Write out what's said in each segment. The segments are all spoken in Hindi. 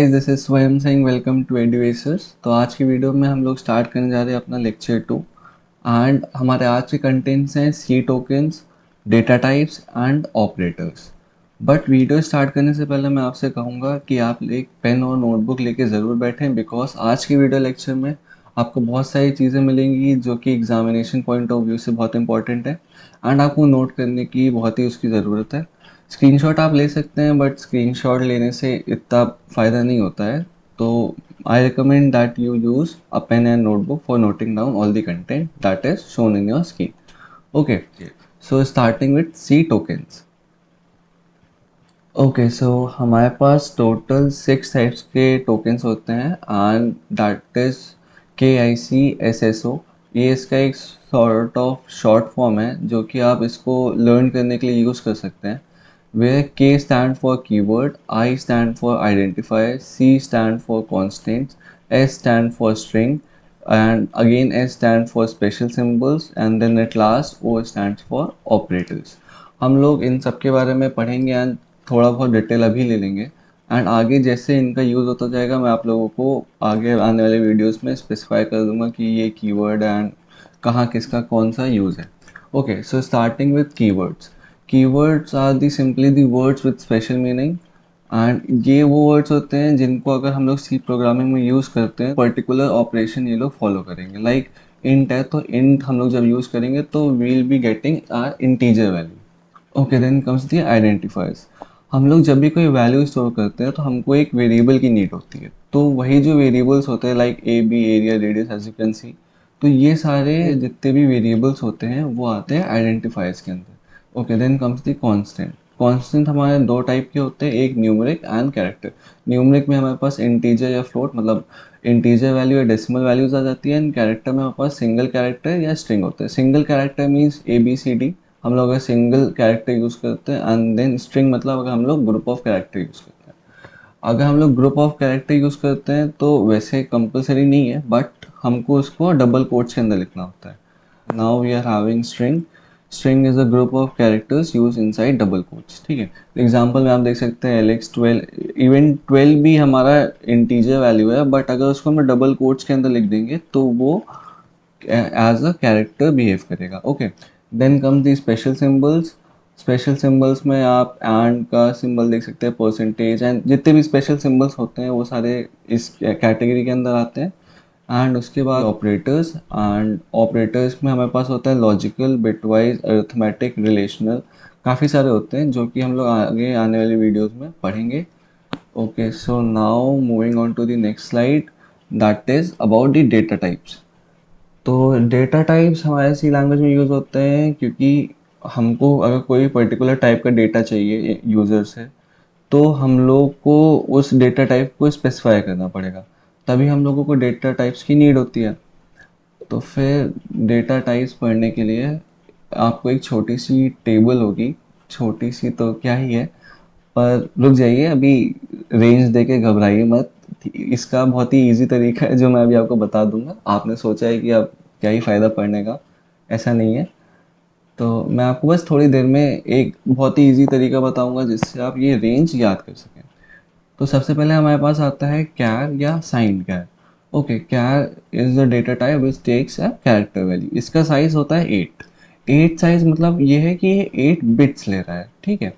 गाइस, दिस इज स्वयं सिंह। Welcome to एडुएसर्स। तो आज की वीडियो में हम लोग स्टार्ट करने जा रहे हैं अपना लेक्चर 2 एंड हमारे आज के कंटेंट्स हैं C tokens, data types and operators. But video start करने से पहले मैं आपसे कहूँगा कि आप एक पेन और नोटबुक लेके ज़रूर बैठें, बिकॉज आज की वीडियो लेक्चर में आपको बहुत सारी चीज़ें मिलेंगी जो कि एग्जामिनेशन पॉइंट ऑफ व्यू से बहुत इंपॉर्टेंट है एंड आपको नोट करने की बहुत ही उसकी ज़रूरत है। स्क्रीनशॉट आप ले सकते हैं, बट स्क्रीनशॉट लेने से इतना फ़ायदा नहीं होता है। तो I recommend that you use a pen and notebook for noting down all the content that is shown in your screen. Okay, so starting with C tokens. Okay, so हमारे पास टोटल 6 टाइप्स के टोकन्स होते हैं एंड दैट इज KICSSO। ये इसका एक सॉर्ट ऑफ शॉर्ट फॉर्म है जो कि आप इसको लर्न करने के लिए यूज़ कर सकते हैं। Where K stand for keyword, I stand for identifier, C stand for constants, S stand for string, and again S stand for special symbols, and then at last O stands for operators. हम लोग इन सब के बारे में पढ़ेंगे एंड थोड़ा बहुत डिटेल अभी ले लेंगे एंड आगे जैसे इनका यूज़ होता जाएगा मैं आप लोगों को आगे आने वाले वीडियोस में स्पेसिफाई कर दूंगा कि ये कीवर्ड एंड कहाँ किसका कौन सा यूज़ है। Okay, so starting with keywords. Keywords are the simply the words with special meaning and ये वो वर्ड्स होते हैं जिनको अगर हम लोग सी प्रोग्रामिंग में यूज़ करते हैं पर्टिकुलर ऑपरेशन ये लोग फॉलो करेंगे। लाइक इंट है तो इंट हम लोग जब यूज़ करेंगे तो we'll be getting our integer value. Okay, then comes the identifiers. हम लोग जब भी कोई वैल्यू स्टोर करते हैं तो हमको एक वेरिएबल की नीड होती है। तो वही जो वेरिएबल्स होते हैं like A B area radius as you can see, तो ये सारे जितने भी वेरिएबल्स होते हैं वो आते हैं आइडेंटिफायर्स के अंदर। Okay, then comes the constant. Constant हमारे दो टाइप के होते हैं, एक न्यूमरिक एंड कैरेक्टर। न्यूमरिक में हमारे पास इंटीजर या फ्लोट मतलब इंटीजर वैल्यू या डेसिमल वैल्यूज आ जाती है एंड कैरेक्टर में हमारे पास सिंगल कैरेक्टर या स्ट्रिंग होते हैं। सिंगल कैरेक्टर मीन्स ABCD, हम लोग अगर सिंगल कैरेक्टर यूज़ करते हैं एंड देन स्ट्रिंग मतलब अगर हम लोग ग्रुप ऑफ कैरेक्टर यूज़ करते हैं। अगर हम लोग ग्रुप ऑफ कैरेक्टर यूज़ करते हैं तो वैसे कंपलसरी नहीं है, बट हमको उसको डबल कोट्स के अंदर लिखना होता है। Now we are having string. String is a group of characters use inside double quotes. ठीक है, एग्जांपल में आप देख सकते हैं LX12। इवन 12 भी हमारा इंटीजर वैल्यू है, बट अगर उसको हम डबल कोट्स के अंदर लिख देंगे तो वो एज अ कैरेक्टर बिहेव करेगा। Okay, then come the special symbols. Special symbols में आप एंड का सिंबल देख सकते हैं, परसेंटेज एंड जितने भी स्पेशल सिंबल्स होते हैं वो सारे इस कैटेगरी के अंदर आते हैं। एंड उसके बाद ऑपरेटर्स। एंड ऑपरेटर्स में हमारे पास होता है लॉजिकल, बिटवाइज, अरिथमेटिक, रिलेशनल, काफ़ी सारे होते हैं जो कि हम लोग आगे आने वाली वीडियोस में पढ़ेंगे। Okay, so now moving on to the next slide, that is about the data types. तो डेटा टाइप्स हमारे सी लैंग्वेज में यूज़ होते हैं क्योंकि हमको अगर कोई पर्टिकुलर टाइप का डेटा चाहिए यूज़र से तो हम लोग को उस डेटा टाइप को स्पेसिफाई करना पड़ेगा, तभी हम लोगों को डेटा टाइप्स की नीड होती है। तो फिर डेटा टाइप्स पढ़ने के लिए आपको एक छोटी सी टेबल होगी, छोटी सी तो क्या ही है, पर रुक जाइए अभी, रेंज दे के घबराइए मत। इसका बहुत ही इजी तरीका है जो मैं अभी आपको बता दूंगा। आपने सोचा है कि अब क्या ही फ़ायदा पढ़ने का, ऐसा नहीं है। तो मैं आपको बस थोड़ी देर में एक बहुत ही इजी तरीका बताऊंगा जिससे आप ये रेंज याद कर सकें। तो सबसे पहले हमारे पास आता है कैर या sign char. Okay, char is the data type which takes a character value. इसका साइज होता है 8। 8 साइज मतलब ये है कि ये 8 बिट्स ले रहा है। ठीक है,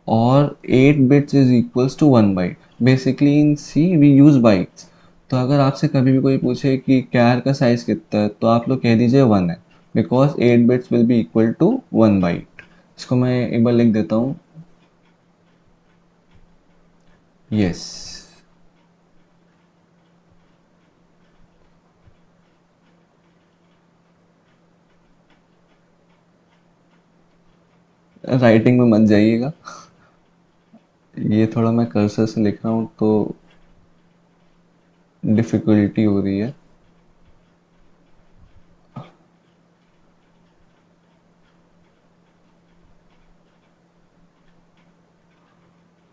और 8 bits is equals to 1 byte. Basically in C we use bytes. तो अगर आपसे कभी भी कोई पूछे कि कैर का साइज कितना है तो आप लोग कह दीजिए 1 है, because 8 bits will be equal to 1 byte. इसको मैं एक बार लिख देता हूँ। यस, राइटिंग में मत जाइएगा, ये थोड़ा मैं कर्सर से लिख रहा हूँ तो डिफ़िकल्टी हो रही है।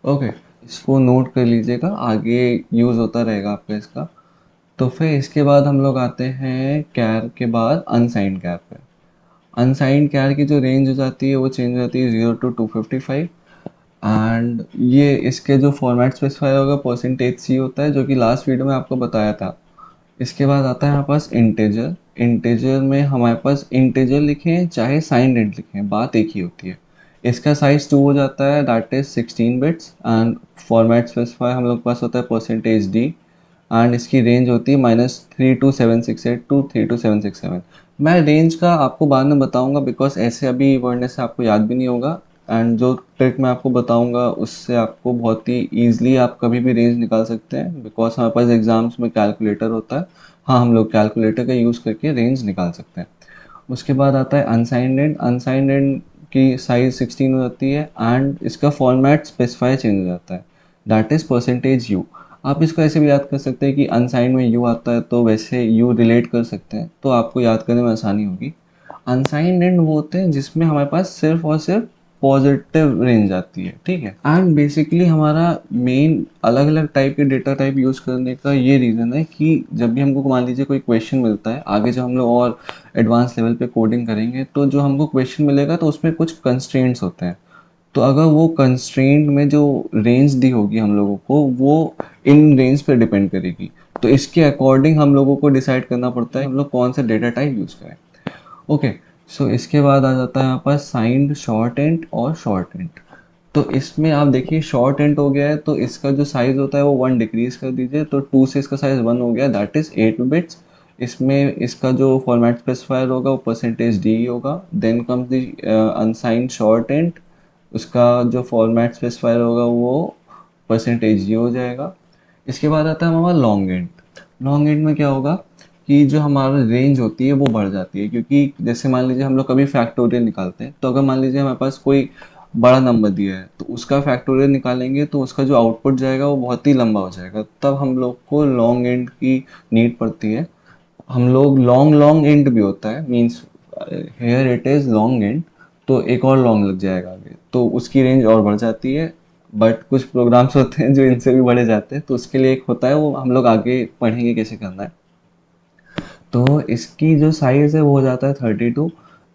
ओके, इसको नोट कर लीजिएगा, आगे यूज़ होता रहेगा आपका इसका। तो फिर इसके बाद हम लोग आते हैं कैर के बाद अनसाइंड कैर पे। अनसाइंड कैर की जो रेंज हो जाती है वो चेंज हो जाती है 0 to 255। एंड ये इसके जो फॉर्मेट स्पेसिफायर होगा परसेंटेज सी होता है, जो कि लास्ट वीडियो में आपको बताया था। इसके बाद आता है हमारे पास इंटीजर। इंटीजर में हमारे पास इंटीजर लिखें चाहे साइंड इंट लिखें, बात एक ही होती है। इसका साइज 2 हो जाता है, that is 16 bits. And format specify हम लोग के पास होता है परसेंटेज डी। एंड इसकी रेंज होती है -32768 to 32767। मैं रेंज का आपको बाद में बताऊंगा, बिकॉज ऐसे अभी पढ़ने से आपको याद भी नहीं होगा। एंड जो ट्रिक मैं आपको बताऊंगा उससे आपको बहुत ही ईजिली आप कभी भी रेंज निकाल सकते हैं, बिकॉज हमारे पास एग्जाम्स में कैलकुलेटर होता है। हाँ, हम लोग कैलकुलेटर का यूज़ करके रेंज निकाल सकते हैं। उसके बाद आता है अनसाइंड एंड। अनसाइंड एंड की साइज 16 हो जाती है एंड इसका फॉर्मेट स्पेसिफाई चेंज हो जाता है, दैट इज़ परसेंटेज यू। आप इसको ऐसे भी याद कर सकते हैं कि अनसाइंड में यू आता है तो वैसे यू रिलेट कर सकते हैं, तो आपको याद करने में आसानी होगी। अनसाइंड एंड वो होते हैं जिसमें हमारे पास सिर्फ और सिर्फ पॉजिटिव रेंज आती है, ठीक है। एंड बेसिकली हमारा मेन अलग अलग टाइप के डेटा टाइप यूज़ करने का ये रीज़न है कि जब भी हमको मान लीजिए कोई क्वेश्चन मिलता है, आगे जब हम लोग और एडवांस लेवल पे कोडिंग करेंगे तो जो हमको क्वेश्चन मिलेगा तो उसमें कुछ कंस्ट्रेंट्स होते हैं। तो अगर वो कंस्ट्रेंट में जो रेंज दी होगी हम लोगों को, वो इन रेंज पे डिपेंड करेगी। तो इसके अकॉर्डिंग हम लोगों को डिसाइड करना पड़ता है हम लोग कौन सा डेटा टाइप यूज़ करें। ओके, सो इसके बाद आ जाता है यहाँ पर साइंड शॉर्ट एंड और शॉर्ट एंड। तो इसमें आप देखिए शॉर्ट एंड हो गया है तो इसका जो साइज होता है वो 1 डिक्रीज कर दीजिए, तो 2 से इसका साइज 1 हो गया, दैट इज 8 बिट्स। इसमें इसका जो फॉर्मेट स्पेसिफायर होगा वो परसेंटेज डी होगा। Then comes the unsigned short int, उसका जो फॉर्मेट स्पेसिफायर होगा वो परसेंटेज ये हो जाएगा। इसके बाद आता है हमारा लॉन्ग एंड। लॉन्ग एंड में क्या होगा कि जो हमारा रेंज होती है वो बढ़ जाती है, क्योंकि जैसे मान लीजिए हम लोग कभी फैक्टोरियल निकालते हैं, तो अगर मान लीजिए हमारे पास कोई बड़ा नंबर दिया है तो उसका फैक्टोरियल निकालेंगे तो उसका जो आउटपुट जाएगा वो बहुत ही लंबा हो जाएगा, तब हम लोग को लॉन्ग एंड की नीड पड़ती है। हम लोग लॉन्ग लॉन्ग एंड भी होता है, means here it is long int, तो एक और लॉन्ग लग जाएगा आगे, तो उसकी रेंज और बढ़ जाती है। बट कुछ प्रोग्राम्स होते हैं जो इनसे भी बढ़े जाते हैं, तो उसके लिए एक होता है, वो हम लोग आगे पढ़ेंगे कैसे करना है। तो इसकी जो साइज़ है वो हो जाता है 32।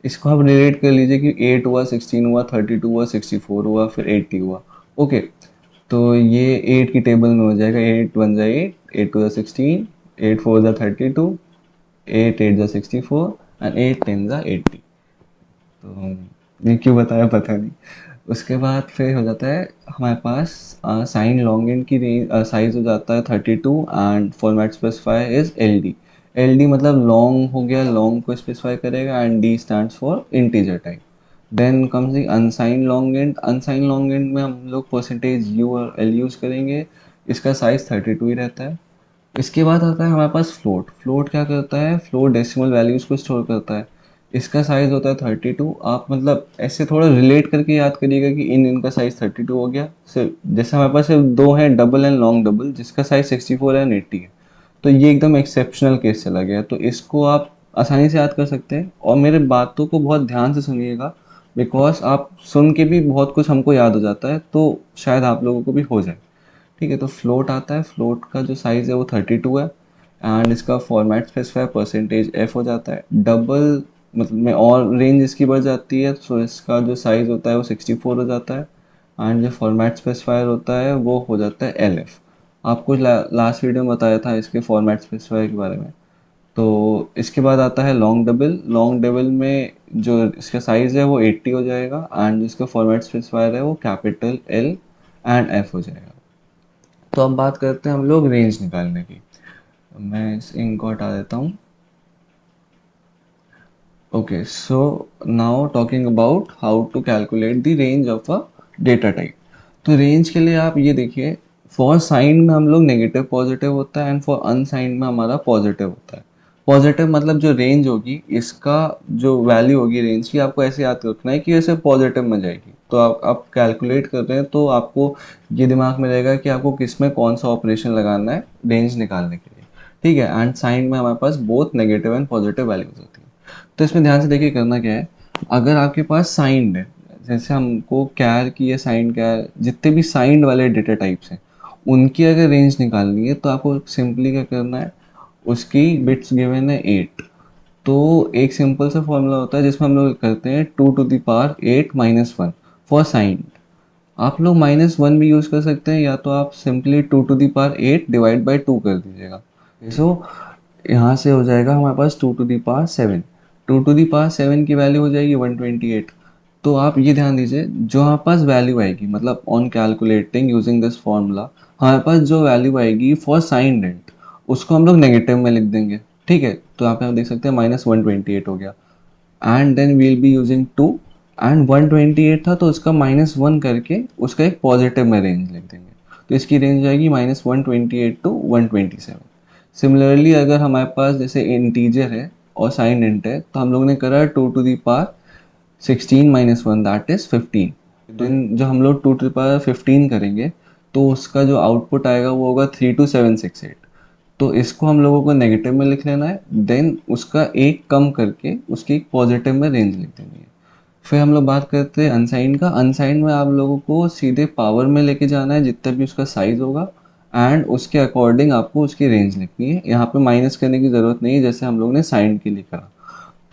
इसको आप रिलेट कर लीजिए कि 8 हुआ, 16 हुआ, 32 हुआ, 64 हुआ, फिर 80 हुआ। ओके, तो ये 8 की टेबल में हो जाएगा, 8 1 जा 8, 8 2 जा 16, 8 4 जा 32, 8 8 जा 64 एंड 8 10 जा 80। तो ये क्यों बताया पता नहीं। उसके बाद फिर हो जाता है हमारे पास साइन लॉन्ग एंड की रेंज साइज हो जाता है 32 int format specifier is L D. L D मतलब लॉन्ग हो गया, लॉन्ग को स्पेसिफाई करेगा and D stands for integer type. Then comes the unsign long int. Unsign long int में हम लोग परसेंटेज यू और एल यूज़ करेंगे। इसका साइज 32 ही रहता है। इसके बाद आता है हमारे पास फ्लोट। फ्लोट क्या करता है, फ्लोट डेसिमल वैल्यूज़ को स्टोर करता है। इसका साइज़ होता है 32। आप मतलब ऐसे थोड़ा रिलेट करके याद करिएगा कि इनका साइज़ 32 हो गया। सिर्फ जैसे हमारे पास सिर्फ दो हैं, डबल एंड लॉन्ग डबल, जिसका साइज़ 64 एंड 80 है, तो ये एकदम एक्सेप्शनल केस चला गया। तो इसको आप आसानी से याद कर सकते हैं, और मेरे बातों को बहुत ध्यान से सुनिएगा, बिकॉज आप सुन के भी बहुत कुछ हमको याद हो जाता है, तो शायद आप लोगों को भी हो जाए। ठीक है, तो फ्लोट आता है। फ्लोट का जो साइज़ है वो 32 है एंड इसका फॉर्मेट स्पेसिफायर परसेंटेज एफ हो जाता है। डबल मतलब में और रेंज इसकी बढ़ जाती है, सो इसका जो साइज़ होता है वो 64 हो जाता है एंड जो फॉर्मेट स्पेसिफायर होता है वो हो जाता है एल एफ। आपको लास्ट वीडियो में बताया था इसके फॉर्मेट स्पेसिफायर के बारे में। तो इसके बाद आता है लॉन्ग डबल। लॉन्ग डबल में जो इसका साइज़ है वो 80 हो जाएगा एंड जिसका फॉर्मेट स्पेसिफायर है वो कैपिटल एल एंड एफ हो जाएगा। तो अब बात करते हैं हम लोग रेंज निकालने की। मैं इस इंक को हटा देता हूँ। Okay, so now talking about how to calculate the range of a data type. तो रेंज के लिए आप ये देखिए, फॉर साइन में हम लोग नेगेटिव पॉजिटिव होता है एंड फॉर अनसाइन में हमारा पॉजिटिव होता है। पॉजिटिव मतलब जो रेंज होगी, इसका जो वैल्यू होगी रेंज की, आपको ऐसे याद रखना है कि ऐसे पॉजिटिव में जाएगी। तो आप कैलकुलेट कर रहे हैं तो आपको ये दिमाग में रहेगा कि आपको किस में कौन सा ऑपरेशन लगाना है रेंज निकालने के लिए। ठीक है, एंड साइन में हमारे पास both negative and positive values होती है। तो इसमें ध्यान से देखिए करना क्या है। अगर आपके पास साइंड है, जैसे हमको कैर की या साइंड कैर, जितने भी साइंड वाले डेटा टाइप्स हैं उनकी अगर रेंज निकालनी है तो आपको सिंपली क्या करना है, उसकी बिट्स गिवन है 8। तो एक सिंपल सा फॉर्मूला होता है जिसमें हम लोग करते हैं 2 to the power 8 - 1 for signed. आप लोग -1 भी यूज़ कर सकते हैं, या तो आप सिंपली 2⁸ डिवाइड बाई 2 कर दीजिएगा। सो यहाँ से हो जाएगा हमारे पास 2⁷7। 2⁷7 की वैल्यू हो जाएगी 128। तो आप ये ध्यान दीजिए, जो हमारे पास वैल्यू आएगी, मतलब on calculating using this formula, हमारे पास जो वैल्यू आएगी फॉर साइन रेंट, उसको हम लोग नेगेटिव में लिख देंगे। ठीक है, तो यहाँ पे हम देख सकते हैं -128 हो गया, and then we'll be using 2, and 128 था तो उसका -1 करके उसका एक पॉजिटिव में रेंज लिख देंगे। तो इसकी रेंज आएगी -128 टू 127। सिमिलरली अगर हमारे पास जैसे इंटीजर है और साइन इंट है, तो हम लोग ने करा 2⁻16 - 1 दैट इज 15। देन जो हम लोग 2⁻15 करेंगे, तो उसका जो आउटपुट आएगा वो होगा 32768। तो इसको हम लोगों को नेगेटिव में लिख लेना है, देन उसका एक कम करके उसकी एक पॉजिटिव में रेंज लिख देनी है। फिर हम लोग बात करते हैं अनसाइन का। अनसाइन में आप लोगों को सीधे पावर में लेके जाना है जितना भी उसका साइज़ होगा, एंड उसके अकॉर्डिंग आपको उसकी रेंज लिखनी है। यहाँ पे माइनस करने की ज़रूरत नहीं है जैसे हम लोग ने साइन के लिए करा।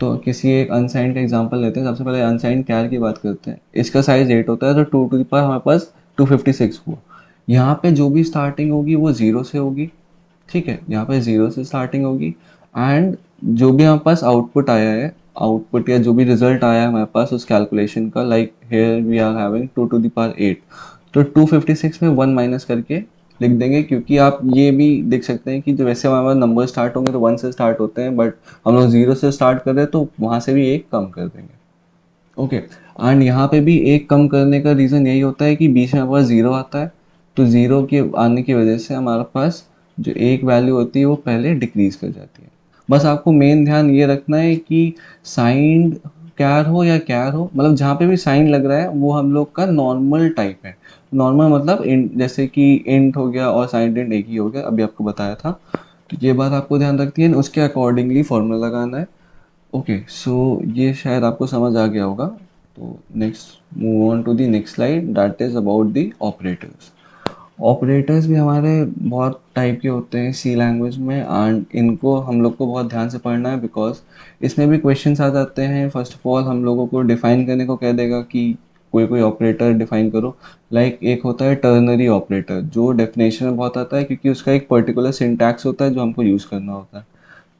तो किसी एक अनसाइन का एग्जांपल लेते हैं। सबसे पहले अनसाइन कैर की बात करते हैं। इसका साइज़ 8 होता है, तो 2 टू द पावर हमारे पास 256 हुआ। यहाँ पे जो भी स्टार्टिंग होगी वो 0 से होगी। ठीक है, यहाँ पे 0 से स्टार्टिंग होगी, एंड जो भी हमारे पास आउटपुट आया है, आउटपुट या जो भी रिजल्ट आया है हमारे पास उस कैलकुलेशन का, like here we are having 2⁸8, तो 256 में 1 माइनस करके लिख देंगे, क्योंकि आप ये भी देख सकते हैं कि जो वैसे हमारे पास नंबर स्टार्ट होंगे तो 1 से स्टार्ट होते हैं, बट हम लोग 0 से स्टार्ट कर रहे हैं तो वहाँ से भी एक कम कर देंगे। ओके, एंड यहाँ पे भी एक कम करने का रीज़न यही होता है कि बीच में हमारे पास ज़ीरो आता है, तो ज़ीरो के आने की वजह से हमारे पास जो एक वैल्यू होती है वो पहले डिक्रीज कर जाती है। बस आपको मेन ध्यान ये रखना है कि साइन कैर हो या कैर हो, मतलब जहाँ पे भी साइन लग रहा है वो हम लोग का नॉर्मल टाइप है। नॉर्मल मतलब जैसे कि इंट हो गया और साइन इंट एक ही हो गया, अभी आपको बताया था। तो ये बात आपको ध्यान रखती है, उसके अकॉर्डिंगली फॉर्मूला लगाना है। ओके, सो ये शायद आपको समझ आ गया होगा। तो next move on to the next slide, that is about the operators. Operators भी हमारे बहुत टाइप के होते हैं सी लैंग्वेज में, एंड इनको हम लोग को बहुत ध्यान से पढ़ना है, बिकॉज इसमें भी क्वेश्चंस आ जाते हैं। फर्स्ट ऑफ ऑल हम लोगों को डिफाइन करने को कह देगा कि कोई कोई ऑपरेटर डिफाइन करो। लाइक एक होता है टर्नरी ऑपरेटर, जो डेफिनेशन में बहुत आता है क्योंकि उसका एक पर्टिकुलर सिंटैक्स होता है जो हमको यूज़ करना होता है।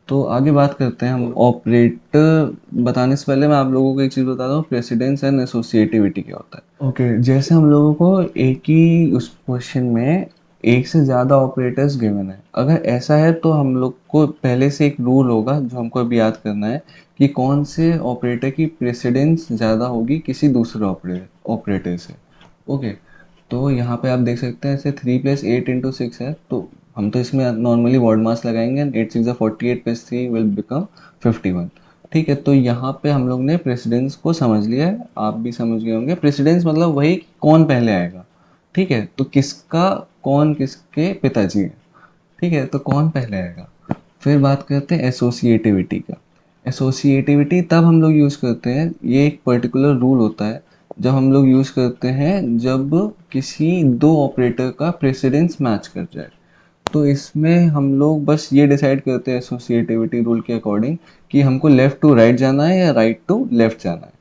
तो आगे बात करते हैं हम ऑपरेटर। बताने से पहले मैं आप लोगों को एक चीज़ बताता हूँ, प्रेसिडेंस एंड एसोसिएटिविटी क्या होता है। ओके, जैसे हम लोगों को एक ही उस क्वेश्चन में एक से ज़्यादा ऑपरेटर्स गिवन है, अगर ऐसा है तो हम लोग को पहले से एक रूल होगा जो हमको अभी याद करना है कि कौन से ऑपरेटर की प्रेसिडेंस ज़्यादा होगी किसी दूसरे ऑपरेटर से। ओके, तो यहाँ पे आप देख सकते हैं ऐसे 3 + 8 × 6 है, तो हम तो इसमें नॉर्मली वर्ड मास लगाएंगे, 8 6 48 + 3 विल बिकम 51। ठीक है, तो यहाँ पे हम लोग ने प्रेसिडेंस को समझ लिया है, आप भी समझ गए होंगे। प्रेसिडेंस मतलब वही कौन पहले आएगा। ठीक है, तो किसका कौन किसके पिताजी है। ठीक है, तो कौन पहले आएगा। फिर बात करते हैं एसोसिएटिविटी का। एसोसिएटिविटी तब हम लोग यूज़ करते हैं, ये एक पर्टिकुलर रूल होता है जब हम लोग यूज़ करते हैं जब किसी दो ऑपरेटर का प्रेसिडेंस मैच कर जाए। तो इसमें हम लोग बस ये डिसाइड करते हैं एसोसिएटिविटी रूल के अकॉर्डिंग कि हमको लेफ़्ट टू राइट जाना है या राइट टू लेफ़्ट जाना है।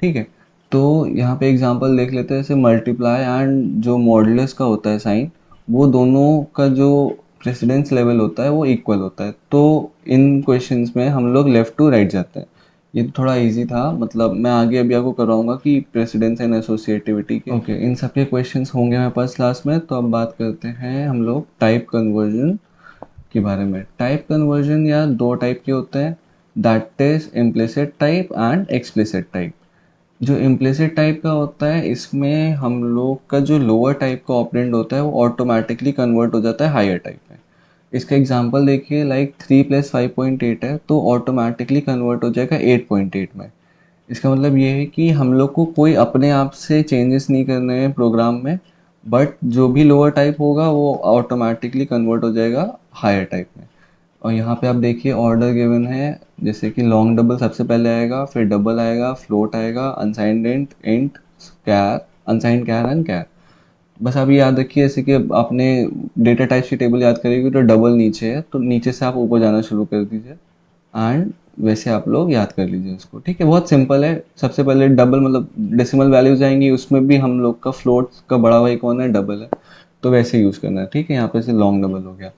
ठीक है, तो यहाँ पे एग्जांपल देख लेते हैं, जैसे मल्टीप्लाई एंड जो मॉडुलस का होता है साइन, वो दोनों का जो प्रेसिडेंस लेवल होता है वो इक्वल होता है। तो इन क्वेश्चंस में हम लोग लेफ़्ट टू राइट जाते हैं। ये तो थोड़ा इजी था, मतलब मैं आगे अभी आपको करवाऊंगा कि प्रेसिडेंस एंड एसोसिएटिविटी के। ओके, इन सब के क्वेश्चंस होंगे मेरे पास क्लास में। तो अब बात करते हैं हम लोग टाइप कन्वर्जन के बारे में। टाइप कन्वर्जन या दो टाइप के होते हैं, that is implicit type and explicit type. जो इम्प्लिसिट टाइप का होता है, इसमें हम लोग का जो लोअर टाइप का ऑपरेंड होता है वो ऑटोमेटिकली कन्वर्ट हो जाता है हायर टाइप में। इसका एग्जांपल देखिए, लाइक 3 + 5.8 है तो ऑटोमेटिकली कन्वर्ट हो जाएगा 8.8 में। इसका मतलब ये है कि हम लोग को कोई अपने आप से चेंजेस नहीं करने हैं प्रोग्राम में, बट जो भी लोअर टाइप होगा वो ऑटोमेटिकली कन्वर्ट हो जाएगा हायर टाइप में। और यहाँ पे आप देखिए ऑर्डर गिवन है, जैसे कि लॉन्ग डबल सबसे पहले आएगा, फिर डबल आएगा, फ्लोट आएगा, unsigned int, int, char, unsigned char and char. बस आप ये याद रखिए, जैसे कि आपने डेटा टाइप्स की टेबल याद करेगी तो डबल नीचे है, तो नीचे से आप ऊपर जाना शुरू कर दीजिए। एंड वैसे आप लोग याद कर लीजिए उसको, ठीक है। बहुत सिंपल है। सबसे पहले डबल मतलब डेसिमल वैल्यूज आएंगी, उसमें भी हम लोग का फ्लोट का बड़ा भाई कौन है, डबल है, तो वैसे यूज़ करना है, ठीक है। यहाँ पे से लॉन्ग डबल हो गया।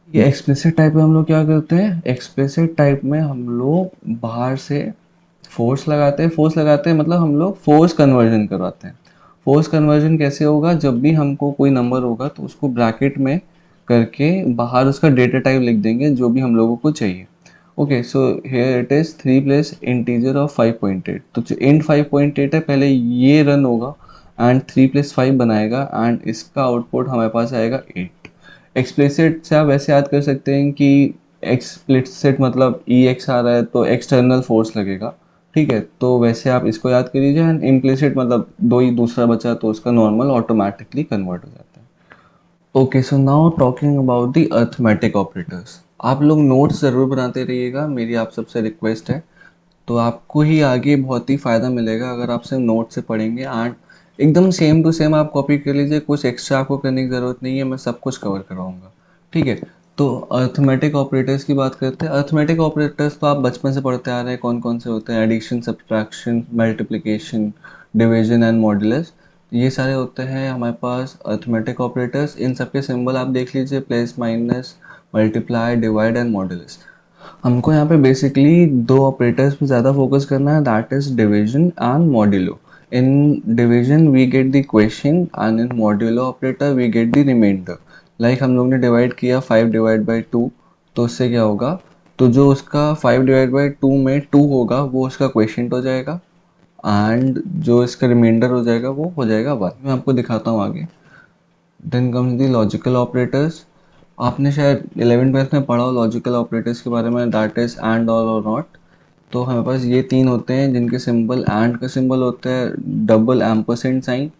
ये एक्सप्लिसिट टाइप में हम लोग क्या करते हैं, एक्सप्लिसिट टाइप में हम लोग बाहर से फोर्स लगाते हैं। फोर्स लगाते हैं मतलब हम लोग फोर्स कन्वर्जन करवाते हैं। फोर्स कन्वर्जन कैसे होगा, जब भी हमको कोई नंबर होगा तो उसको ब्रैकेट में करके बाहर उसका डेटा टाइप लिख देंगे जो भी हम लोगों को चाहिए। Okay, so here it is 3 plus integer of 5.8। तो जो इंट 5.8 है पहले ये रन होगा एंड 3 प्लस 5 बनाएगा एंड इसका आउटपुट हमारे पास आएगा 8। एक्सप्लिसिट से आप ऐसे याद कर सकते हैं कि एक्सप्लिसिट मतलब ई एक्स आ रहा है तो एक्सटर्नल फोर्स लगेगा, ठीक है। तो वैसे आप इसको याद कर लीजिए। एंड इम्प्लिसिट मतलब दो ही दूसरा बचा तो उसका नॉर्मल ऑटोमेटिकली कन्वर्ट हो जाता है। Okay, so now talking about the arithmetic operators. आप लोग नोट्स ज़रूर बनाते रहिएगा, मेरी आप सबसे रिक्वेस्ट है। तो आपको ही आगे बहुत ही फ़ायदा मिलेगा अगर आप सिर्फ नोट से पढ़ेंगे। एंड एकदम सेम टू सेम आप कॉपी कर लीजिए, कुछ एक्स्ट्रा आपको करने की ज़रूरत नहीं है, मैं सब कुछ कवर करवाऊँगा, ठीक है। तो अर्थमेटिक ऑपरेटर्स की बात करते हैं। अर्थमेटिक ऑपरेटर्स तो आप बचपन से पढ़ते आ रहे हैं, कौन कौन से होते हैं, addition, subtraction, multiplication, division and modulus, ये सारे होते हैं हमारे पास अर्थमेटिक ऑपरेटर्स। इन सब के सिंबल आप देख लीजिए, plus, minus, multiply, divide and modulus. हमको यहाँ पे बेसिकली दो ऑपरेटर्स पे ज़्यादा फोकस करना है, that is division and modulo. In division we get the question and in modulo operator we get the remainder. Like हम लोग ने डिवाइड किया 5 डिवाइड बाई 2, तो उससे क्या होगा, तो जो उसका 5 डिवाइड बाई 2 में 2 होगा वो उसका क्वेश्चन हो जाएगा एंड जो इसका रिमाइंडर हो जाएगा वो हो जाएगा 1। मैं आपको दिखाता हूँ आगे। Then comes the logical operators. आपने शायद 11th में पढ़ा हो लॉजिकल ऑपरेटर्स के बारे में, दैट इज एंड और नॉट। तो हमारे पास ये तीन होते हैं जिनके सिंबल, एंड का सिंबल होता है डबल एम्परसेंड साइन,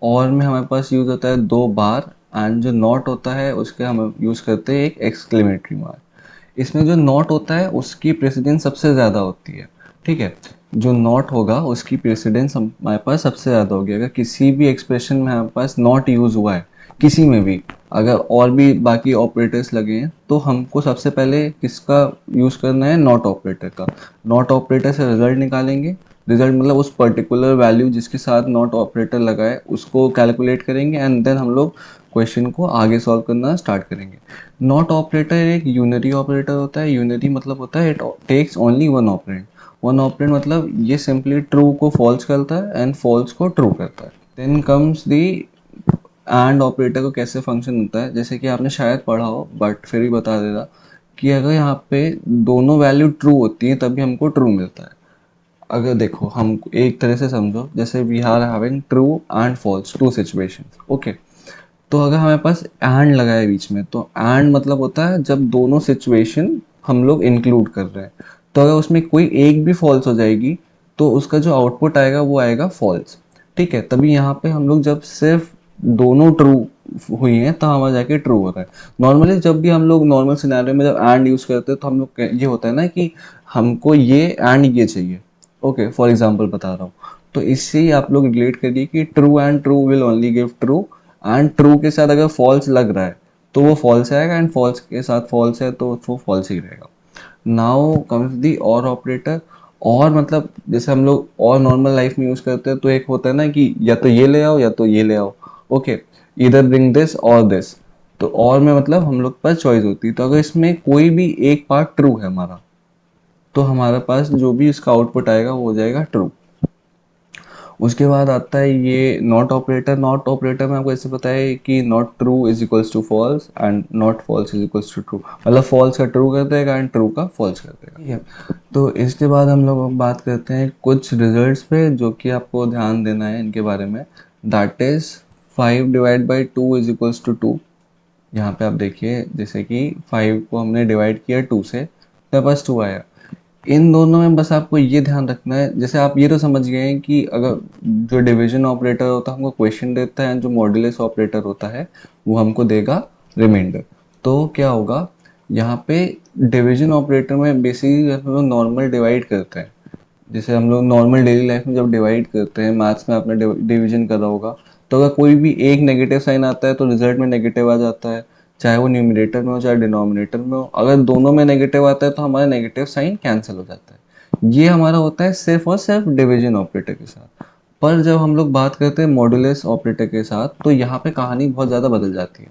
और में हमारे पास यूज़ होता है दो बार, एंड जो नॉट होता है उसके हम यूज़ करते हैं एक एक्सक्लेमेटरी मार्क। इसमें जो नॉट होता है उसकी प्रेसिडेंस सबसे ज़्यादा होती है, ठीक है। जो नॉट होगा उसकी प्रेसिडेंस हमारे पास सबसे ज़्यादा होगी। अगर किसी भी एक्सप्रेशन में हमारे पास नॉट यूज़ हुआ है, किसी में भी, अगर और भी बाकी ऑपरेटर्स लगे हैं तो हमको सबसे पहले किसका यूज़ करना है, नॉट ऑपरेटर का। नॉट ऑपरेटर से रिजल्ट निकालेंगे। रिजल्ट मतलब उस पर्टिकुलर वैल्यू जिसके साथ नॉट ऑपरेटर लगा है उसको कैलकुलेट करेंगे एंड देन हम लोग क्वेश्चन को आगे सॉल्व करना स्टार्ट करेंगे। नॉट ऑपरेटर एक यूनरी ऑपरेटर होता है। यूनरी मतलब होता है it takes only one operand. One operand मतलब ये सिंपली ट्रू को फॉल्स करता है एंड फॉल्स को ट्रू करता है। Then comes the and operator को कैसे फंक्शन होता है, जैसे कि आपने शायद पढ़ा हो बट फिर भी बता दे रहा कि अगर यहाँ पे दोनों वैल्यू ट्रू होती है तभी हमको ट्रू मिलता है। अगर देखो हम एक तरह से समझो, जैसे we are having true and false two situations, okay. तो अगर हमारे पास एंड लगा है बीच में, तो एंड मतलब होता है जब दोनों सिचुएशन हम लोग इंक्लूड कर रहे हैं। तो अगर उसमें कोई एक भी फॉल्स हो जाएगी तो उसका जो आउटपुट आएगा वो आएगा फॉल्स, ठीक है। तभी यहाँ पे हम लोग जब सिर्फ दोनों ट्रू हुई हैं तो हमारा जाके ट्रू हो रहा है। नॉर्मली जब भी हम लोग नॉर्मल सिनेरियो में जब एंड यूज़ करते हैं तो हम लोग ये होता है ना कि हमको ये एंड ये चाहिए, ओके। फॉर एग्जांपल बता रहा हूँ, तो इससे ही आप लोग रिलेट करिए कि true and true will only give true, and true के साथ अगर फॉल्स लग रहा है तो वो फॉल्स आएगा, एंड फॉल्स के साथ फॉल्स है तो वो फॉल्स ही रहेगा। नाउ कम्स दी और ऑपरेटर। और मतलब जैसे हम लोग और नॉर्मल लाइफ में यूज़ करते हैं तो एक होता है ना कि या तो ये ले आओ या तो ये ले आओ, ओके, इधर ब्रिंग दिस और दिस। तो और में मतलब हम लोग के पास चॉइस होती है। तो अगर इसमें कोई भी एक पार्ट ट्रू है हमारा तो हमारे पास जो भी इसका आउटपुट आएगा वो हो जाएगा ट्रू। उसके बाद आता है ये नॉट ऑपरेटर। नॉट ऑपरेटर में आपको ऐसे पता है कि not true is equals to false and not false is equals to true, मतलब फॉल्स का ट्रू कर देगा एंड ट्रू का फॉल्स कर देगा, ठीक है। तो इसके बाद हम लोग बात करते हैं कुछ रिजल्ट्स पे जो कि आपको ध्यान देना है इनके बारे में, that is 5 divide by 2 is equals to 2। यहाँ पे आप देखिए जैसे कि 5 को हमने डिवाइड किया 2 से तो बस 2 आया। इन दोनों में बस आपको ये ध्यान रखना है, जैसे आप ये तो समझ गए हैं कि अगर जो डिवीजन ऑपरेटर होता है हमको क्वेश्चन देता है, जो मॉड्यूलस ऑपरेटर होता है वो हमको देगा रिमाइंडर। तो क्या होगा यहाँ पे, डिवीजन ऑपरेटर में बेसिकली हम लोग नॉर्मल डिवाइड करते हैं। जैसे हम लोग नॉर्मल डेली लाइफ में जब डिवाइड करते हैं, मैथ्स में आपने डिवीजन करा होगा, तो अगर कोई भी एक नेगेटिव साइन आता है तो रिजल्ट में नेगेटिव आ जाता है। चाहे वो न्यूमरेटर में हो चाहे डिनोमिनेटर में हो। अगर दोनों में नेगेटिव आता है तो हमारा नेगेटिव साइन कैंसिल हो जाता है। ये हमारा होता है सिर्फ और सिर्फ डिवीजन ऑपरेटर के साथ। पर जब हम लोग बात करते हैं मॉडुलस ऑपरेटर के साथ तो यहाँ पे कहानी बहुत ज़्यादा बदल जाती है।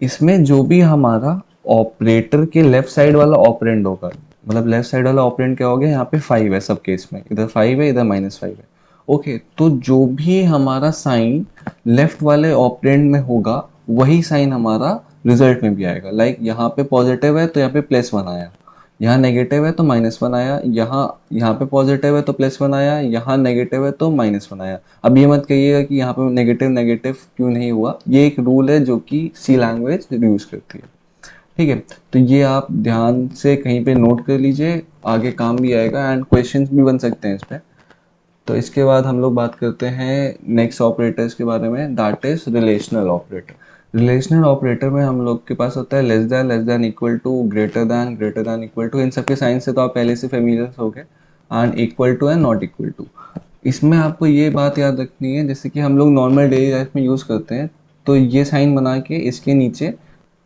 इसमें जो भी हमारा ऑपरेटर के लेफ्ट साइड वाला ऑपरेंड होगा, मतलब लेफ्ट साइड वाला ऑपरेंड क्या हो गया, यहाँ पे 5 है सब केस में, इधर 5 है इधर -5 है। ओके, तो जो भी हमारा साइन लेफ्ट वाले ऑपरेंड में होगा वही साइन हमारा रिजल्ट में भी आएगा। लाइक यहाँ पे पॉजिटिव है तो यहाँ पे +1 आया, यहाँ नेगेटिव है तो -1 आया, यहाँ यहाँ पे पॉजिटिव है तो +1 आया, यहाँ नेगेटिव है तो -1 आया। अब ये मत कहिएगा कि यहाँ पे नेगेटिव नेगेटिव क्यों नहीं हुआ, ये एक रूल है जो कि सी लैंग्वेज यूज़ करती है। ठीक है, तो ये आप ध्यान से कहीं पे नोट कर लीजिए, आगे काम भी आएगा एंड क्वेश्चंस भी बन सकते हैं इस पे। तो इसके बाद हम लोग बात करते हैं नेक्स्ट ऑपरेटर्स के बारे में, that is relational operator. Relational operator में हम लोग के पास होता है less than equal to, greater than equal to. इन सबके साइन से तो आप पहले से फेमिलियर हो गए, and equal to and not equal to. इसमें आपको ये बात याद रखनी है, जैसे कि हम लोग नॉर्मल डेली लाइफ में यूज़ करते हैं, तो ये साइन बना के इसके नीचे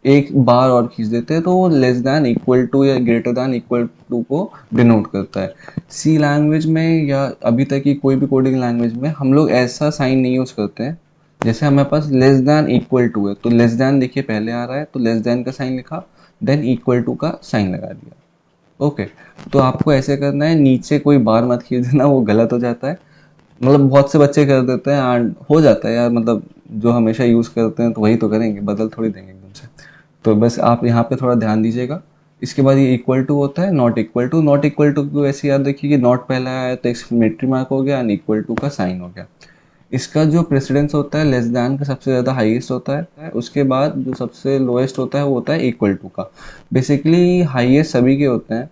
एक बार और खींच देते हैं तो वो लेस दैन इक्वल टू या ग्रेटर दैन इक्वल टू को डिनोट करता है। सी लैंग्वेज में या अभी तक की कोई भी कोडिंग लैंग्वेज में हम लोग ऐसा साइन नहीं यूज़ करते हैं। जैसे हमारे पास लेस दैन इक्वल टू है तो लेस दैन देखिए पहले आ रहा है तो लेस दैन का साइन लिखा, देन इक्वल टू का साइन लगा दिया। ओके, तो आपको ऐसे करना है, नीचे कोई बार मत खींच देना, वो गलत हो जाता है। मतलब बहुत से बच्चे कर देते हैं एंड हो जाता है यार, मतलब जो हमेशा यूज़ करते हैं तो वही तो करेंगे, बदल थोड़ी देंगे एकदम से। तो बस आप यहाँ पे थोड़ा ध्यान दीजिएगा। इसके बाद ये इक्वल टू होता है not equal to. Not equal to को ऐसे याद रखिए कि नॉट पहला आया तो एक्सक्लेमेटरी मार्क हो गया एंड इक्वल टू का साइन हो गया। इसका जो प्रेसिडेंस होता है लेस दैन का सबसे ज़्यादा हाईएस्ट होता है, उसके बाद जो सबसे लोएस्ट होता है वो होता है इक्वल टू का। बेसिकली हाईएस्ट सभी के होते हैं।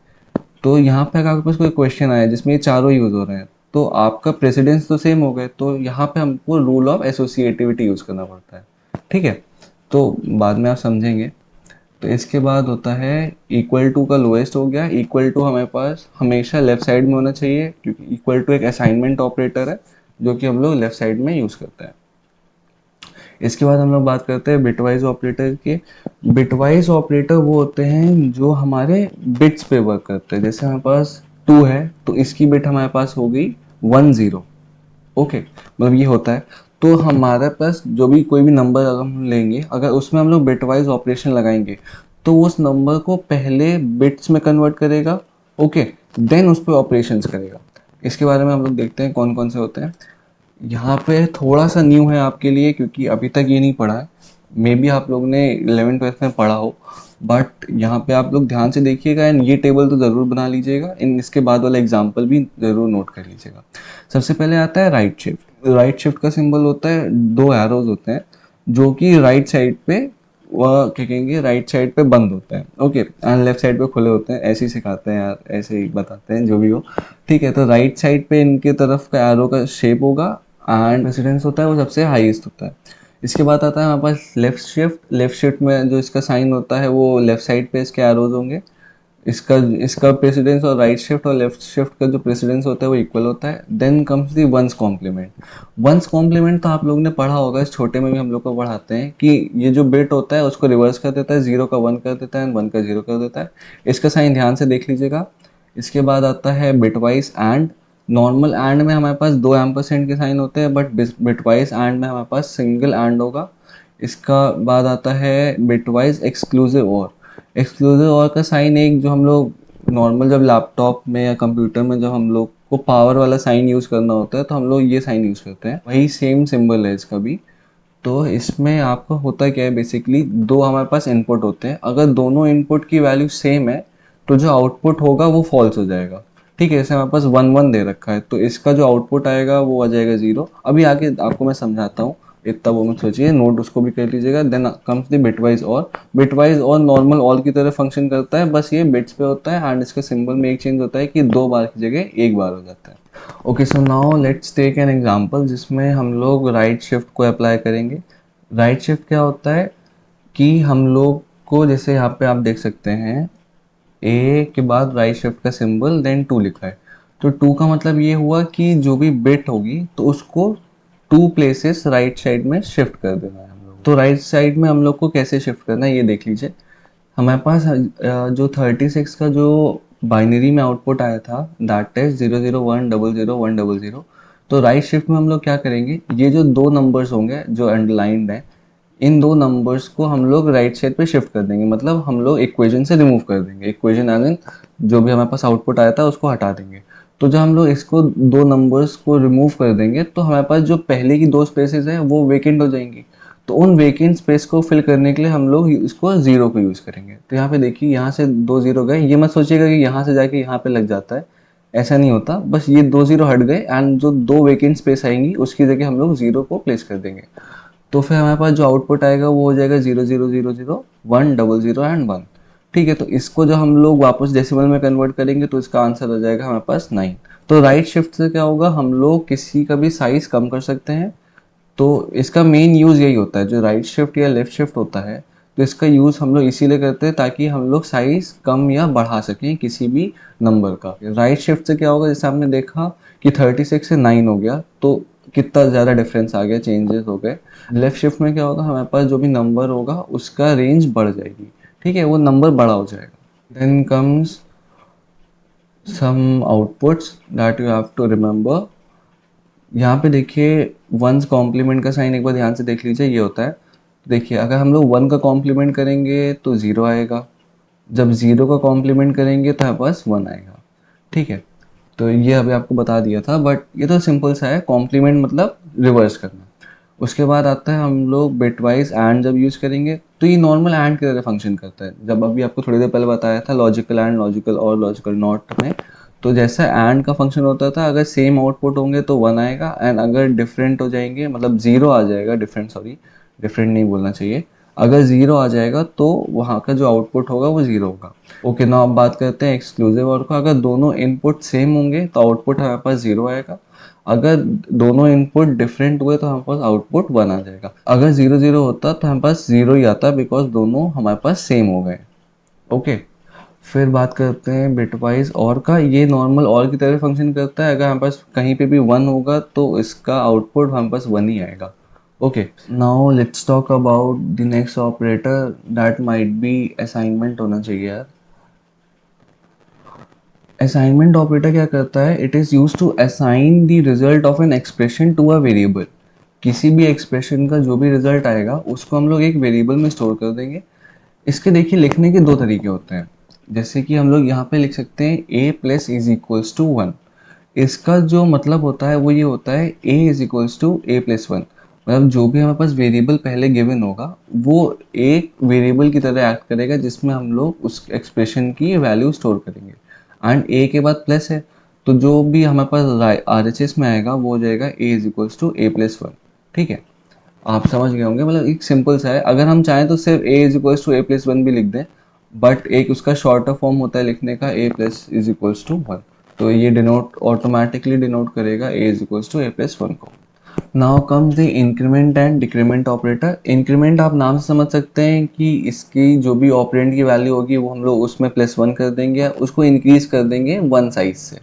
तो यहाँ पे अगर आपके पास कोई क्वेश्चन आया जिसमें ये चारों यूज़ हो रहे हैं तो आपका प्रेसिडेंस तो सेम हो गए, तो यहाँ पे हमको रूल ऑफ एसोसिएटिविटी यूज़ करना पड़ता है। ठीक है, तो बाद में आप समझेंगे। तो इसके बाद होता है इक्वल टू का लोएस्ट हो गया। इक्वल टू हमारे पास हमेशा लेफ्ट साइड में होना चाहिए क्योंकि इक्वल टू एक असाइनमेंट ऑपरेटर है जो कि हम लोग लेफ्ट साइड में यूज़ करते हैं। इसके बाद हम लोग बात करते हैं बिटवाइज ऑपरेटर के। बिटवाइज ऑपरेटर वो होते हैं जो हमारे बिट्स पे वर्क करते हैं। जैसे हमारे पास 2 है तो इसकी बिट हमारे पास हो गई 1 0। ओके, मतलब ये होता है। तो हमारे पास जो भी कोई भी नंबर अगर हम लेंगे, अगर उसमें हम लोग बिटवाइज ऑपरेशन लगाएंगे तो उस नंबर को पहले बिट्स में कन्वर्ट करेगा, ओके, देन उस पर ऑपरेशंस करेगा। इसके बारे में हम लोग देखते हैं कौन कौन से होते हैं। यहाँ पे थोड़ा सा न्यू है आपके लिए क्योंकि अभी तक ये नहीं पढ़ा है, मे बी आप लोग ने 11th-12th में पढ़ा हो, बट यहाँ पे आप लोग ध्यान से देखिएगा एंड ये टेबल तो ज़रूर बना लीजिएगा, इन इसके बाद वाला एग्जाम्पल भी ज़रूर नोट कर लीजिएगा। सबसे पहले आता है राइट शिफ्ट। राइट शिफ्ट का सिंबल होता है, 2 एरोज होते हैं जो कि राइट साइड पे, वह क्या कहेंगे, राइट साइड पे बंद होते हैं, ओके, एंड लेफ्ट साइड पे खुले होते हैं। ऐसे ही सिखाते हैं यार, ऐसे ही बताते हैं, जो भी हो। ठीक है, तो राइट साइड पे इनके तरफ का एरो का शेप होगा एंड प्रेसिडेंस होता है वो सबसे हाईएस्ट होता है। इसके बाद आता है हमारे पास लेफ्ट शिफ्ट। लेफ्ट शिफ्ट में जो इसका साइन होता है वो लेफ्ट साइड पे इसके एरोज होंगे। इसका इसका प्रेसिडेंस और राइट शिफ्ट और लेफ्ट शिफ्ट का जो प्रेसिडेंस होता है वो इक्वल होता है। Then comes the ones complement. Ones complement तो आप लोग ने पढ़ा होगा, इस छोटे में भी हम लोग को पढ़ाते हैं कि ये जो बिट होता है उसको रिवर्स कर देता है, 0 का 1 कर देता है, 1 का 0 कर देता है। इसका साइन ध्यान से देख लीजिएगा। इसके बाद आता है बिटवाइज एंड। नॉर्मल एंड में हमारे पास 2 एम्परसेंड के साइन होते हैं, बट बिटवाइज एंड में हमारे पास सिंगल एंड होगा। इसका बाद आता है बिटवाइज एक्सक्लूसिव और। एक्सक्लूसिव और का साइन एक जो हम लोग नॉर्मल जब लैपटॉप में या कंप्यूटर में जब हम लोग को पावर वाला साइन यूज़ करना होता है तो हम लोग ये साइन यूज़ करते हैं, वही सेम सिंबल है इसका भी। तो इसमें आपका होता क्या है, बेसिकली 2 हमारे पास इनपुट होते हैं। अगर दोनों इनपुट की वैल्यू सेम है तो जो आउटपुट होगा वो फॉल्स हो जाएगा। ठीक है, जैसे हमारे पास 1 1 दे रखा है तो इसका जो आउटपुट आएगा वो आ जाएगा 0। अभी आगे आपको मैं समझाता हूँ, इतना वो मत सोचिए, नोट उसको भी कर लीजिएगा। देन कम्स द बिटवाइज और। बिटवाइज और नॉर्मल ऑल की तरह फंक्शन करता है, बस ये बिट्स पे होता है एंड इसका सिंबल में एक चेंज होता है कि 2 बार की जगह 1 बार हो जाता है। Okay, so now let's take an example जिसमें हम लोग राइट शिफ्ट को अप्लाई करेंगे। राइट शिफ्ट क्या होता है कि हम लोग को, जैसे यहाँ पे आप देख सकते हैं, ए के बाद राइट शिफ्ट का सिंबल देन 2 लिखा है। तो 2 का मतलब ये हुआ कि जो भी बिट होगी तो उसको 2 प्लेसेस राइट साइड में शिफ्ट कर देना है हम लोगों तो राइट साइड में हम लोग को कैसे शिफ्ट करना है ये देख लीजिए। हमारे पास जो 36 का जो बाइनरी में आउटपुट आया था दैट इज 00100 तो राइट शिफ्ट में हम लोग क्या करेंगे, ये जो दो नंबर्स होंगे जो अंडरलाइंड है, इन दो नंबर्स को हम लोग राइट साइड पे शिफ्ट कर देंगे, मतलब हम लोग इक्वेशन से रिमूव कर देंगे। इक्वेशन एज इन जो भी हमारे पास आउटपुट आया था उसको हटा देंगे। तो जब हम लोग इसको दो नंबर्स को रिमूव कर देंगे तो हमारे पास जो पहले की दो स्पेसेस हैं वो वेकेंट हो जाएंगी। तो उन वेकेंट स्पेस को फिल करने के लिए हम लोग इसको जीरो को यूज़ करेंगे। तो यहाँ पे देखिए यहाँ से दो जीरो गए, ये मत सोचिएगा कि यहाँ से जाके यहाँ पे लग जाता है, ऐसा नहीं होता। बस ये दो जीरो हट गए एंड जो दो वेकेंट स्पेस आएंगी उसकी जगह हम लोग जीरो को प्लेस कर देंगे। तो फिर हमारे पास जो आउटपुट आएगा वो हो जाएगा 0000 100 एंड 1। ठीक है, तो इसको जब हम लोग वापस डेसिमल में कन्वर्ट करेंगे तो इसका आंसर आ जाएगा हमारे पास 9। तो राइट शिफ्ट से क्या होगा, हम लोग किसी का भी साइज कम कर सकते हैं। तो इसका मेन यूज़ यही होता है, जो राइट शिफ्ट या लेफ्ट शिफ्ट होता है तो इसका यूज़ हम लोग इसीलिए करते हैं ताकि हम लोग साइज़ कम या बढ़ा सकें किसी भी नंबर का। राइट शिफ्ट से क्या होगा, जैसे आपने देखा कि 36 से 9 हो गया तो कितना ज़्यादा डिफरेंस आ गया, चेंजेस हो गए। लेफ्ट शिफ्ट में क्या होगा, हमारे पास जो भी नंबर होगा उसका रेंज बढ़ जाएगी। ठीक है, वो नंबर बड़ा हो जाएगा। Then comes some outputs that you have to remember. यहाँ पे देखिए वंस कॉम्प्लीमेंट का साइन एक बार ध्यान से देख लीजिए, ये होता है। देखिए अगर हम लोग वन का कॉम्प्लीमेंट करेंगे तो ज़ीरो आएगा, जब ज़ीरो का कॉम्प्लीमेंट करेंगे तो हमारे पास वन आएगा। ठीक है, तो ये अभी आपको बता दिया था, बट ये तो सिंपल सा है, कॉम्प्लीमेंट मतलब रिवर्स करना। उसके बाद आता है हम लोग बिटवाइज एंड जब यूज़ करेंगे तो ये नॉर्मल एंड की तरह फंक्शन करता है। जब अभी आपको थोड़ी देर पहले बताया था लॉजिकल एंड, लॉजिकल और लॉजिकल नॉट में, तो जैसा एंड का फंक्शन होता था, अगर सेम आउटपुट होंगे तो वन आएगा एंड अगर डिफरेंट हो जाएंगे मतलब ज़ीरो आ जाएगा, डिफरेंट नहीं बोलना चाहिए, अगर ज़ीरो आ जाएगा तो वहाँ का जो आउटपुट होगा वो ज़ीरो होगा। ओके, ना अब बात करते हैं एक्सक्लूसिव और का। अगर दोनों इनपुट सेम होंगे तो आउटपुट हमारे पास ज़ीरो आएगा, अगर दोनों इनपुट डिफरेंट हुए तो हमारे पास आउटपुट वन आ जाएगा। अगर ज़ीरो ज़ीरो होता तो हमारे पास ज़ीरो ही आता बिकॉज दोनों हमारे पास सेम हो गए। ओके, फिर बात करते हैं बिटवाइज और का। ये नॉर्मल और की तरह फंक्शन करता है, अगर हमारे पास कहीं पे भी वन होगा तो इसका आउटपुट हमारे पास वन ही आएगा। Okay, now let's talk about the next operator that might be assignment होना चाहिए यार। असाइनमेंट ऑपरेटर क्या करता है, it is use to assign the result of an expression to a variable. किसी भी एक्सप्रेशन का जो भी रिजल्ट आएगा उसको हम लोग एक वेरिएबल में स्टोर कर देंगे। इसके देखिए लिखने के दो तरीके होते हैं, जैसे कि हम लोग यहाँ पे लिख सकते हैं a plus is equals to one. इसका जो मतलब होता है वो ये होता है a is equals to a plus one, मतलब जो भी हमारे पास वेरिएबल पहले गिवन होगा वो एक वेरिएबल की तरह एक्ट करेगा जिसमें हम लोग उस एक्सप्रेशन की वैल्यू स्टोर करेंगे। एंड a के बाद प्लस है तो जो भी हमारे पास RHS में आएगा वो हो जाएगा a is equals to a plus one. ठीक है, आप समझ गए होंगे, मतलब एक सिंपल सा है। अगर हम चाहें तो सिर्फ a is equals to a plus one भी लिख दें, बट एक उसका शॉर्टर फॉर्म होता है लिखने का a plus is equals to one, तो ये डिनोट ऑटोमेटिकली डिनोट करेगा a is equals to a plus one को। Now comes the increment and decrement operator. Increment आप नाम से समझ सकते हैं कि इसकी जो भी ऑपरेंड की वैल्यू होगी वो हम लोग उसमें प्लस वन कर देंगे या उसको इंक्रीज कर देंगे वन साइज से।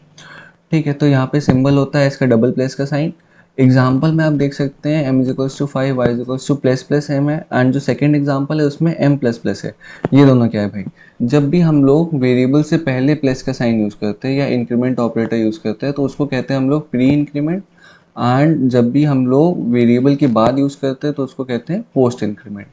ठीक है, तो यहाँ पे सिंबल होता है इसका डबल प्लस का साइन। एग्जाम्पल में आप देख सकते हैं m is equals to five, y is equals to plus plus m है, एंड जो सेकंड एग्जाम्पल है उसमें m प्लस प्लस है। ये दोनों क्या है भाई, जब भी हम लोग वेरिएबल से पहले प्लस का साइन यूज़ करते हैं या इंक्रीमेंट ऑपरेटर यूज़ करते हैं तो उसको कहते हैं हम लोग प्री इंक्रीमेंट, एंड जब भी हम लोग वेरिएबल के बाद यूज़ करते हैं तो उसको कहते हैं post increment.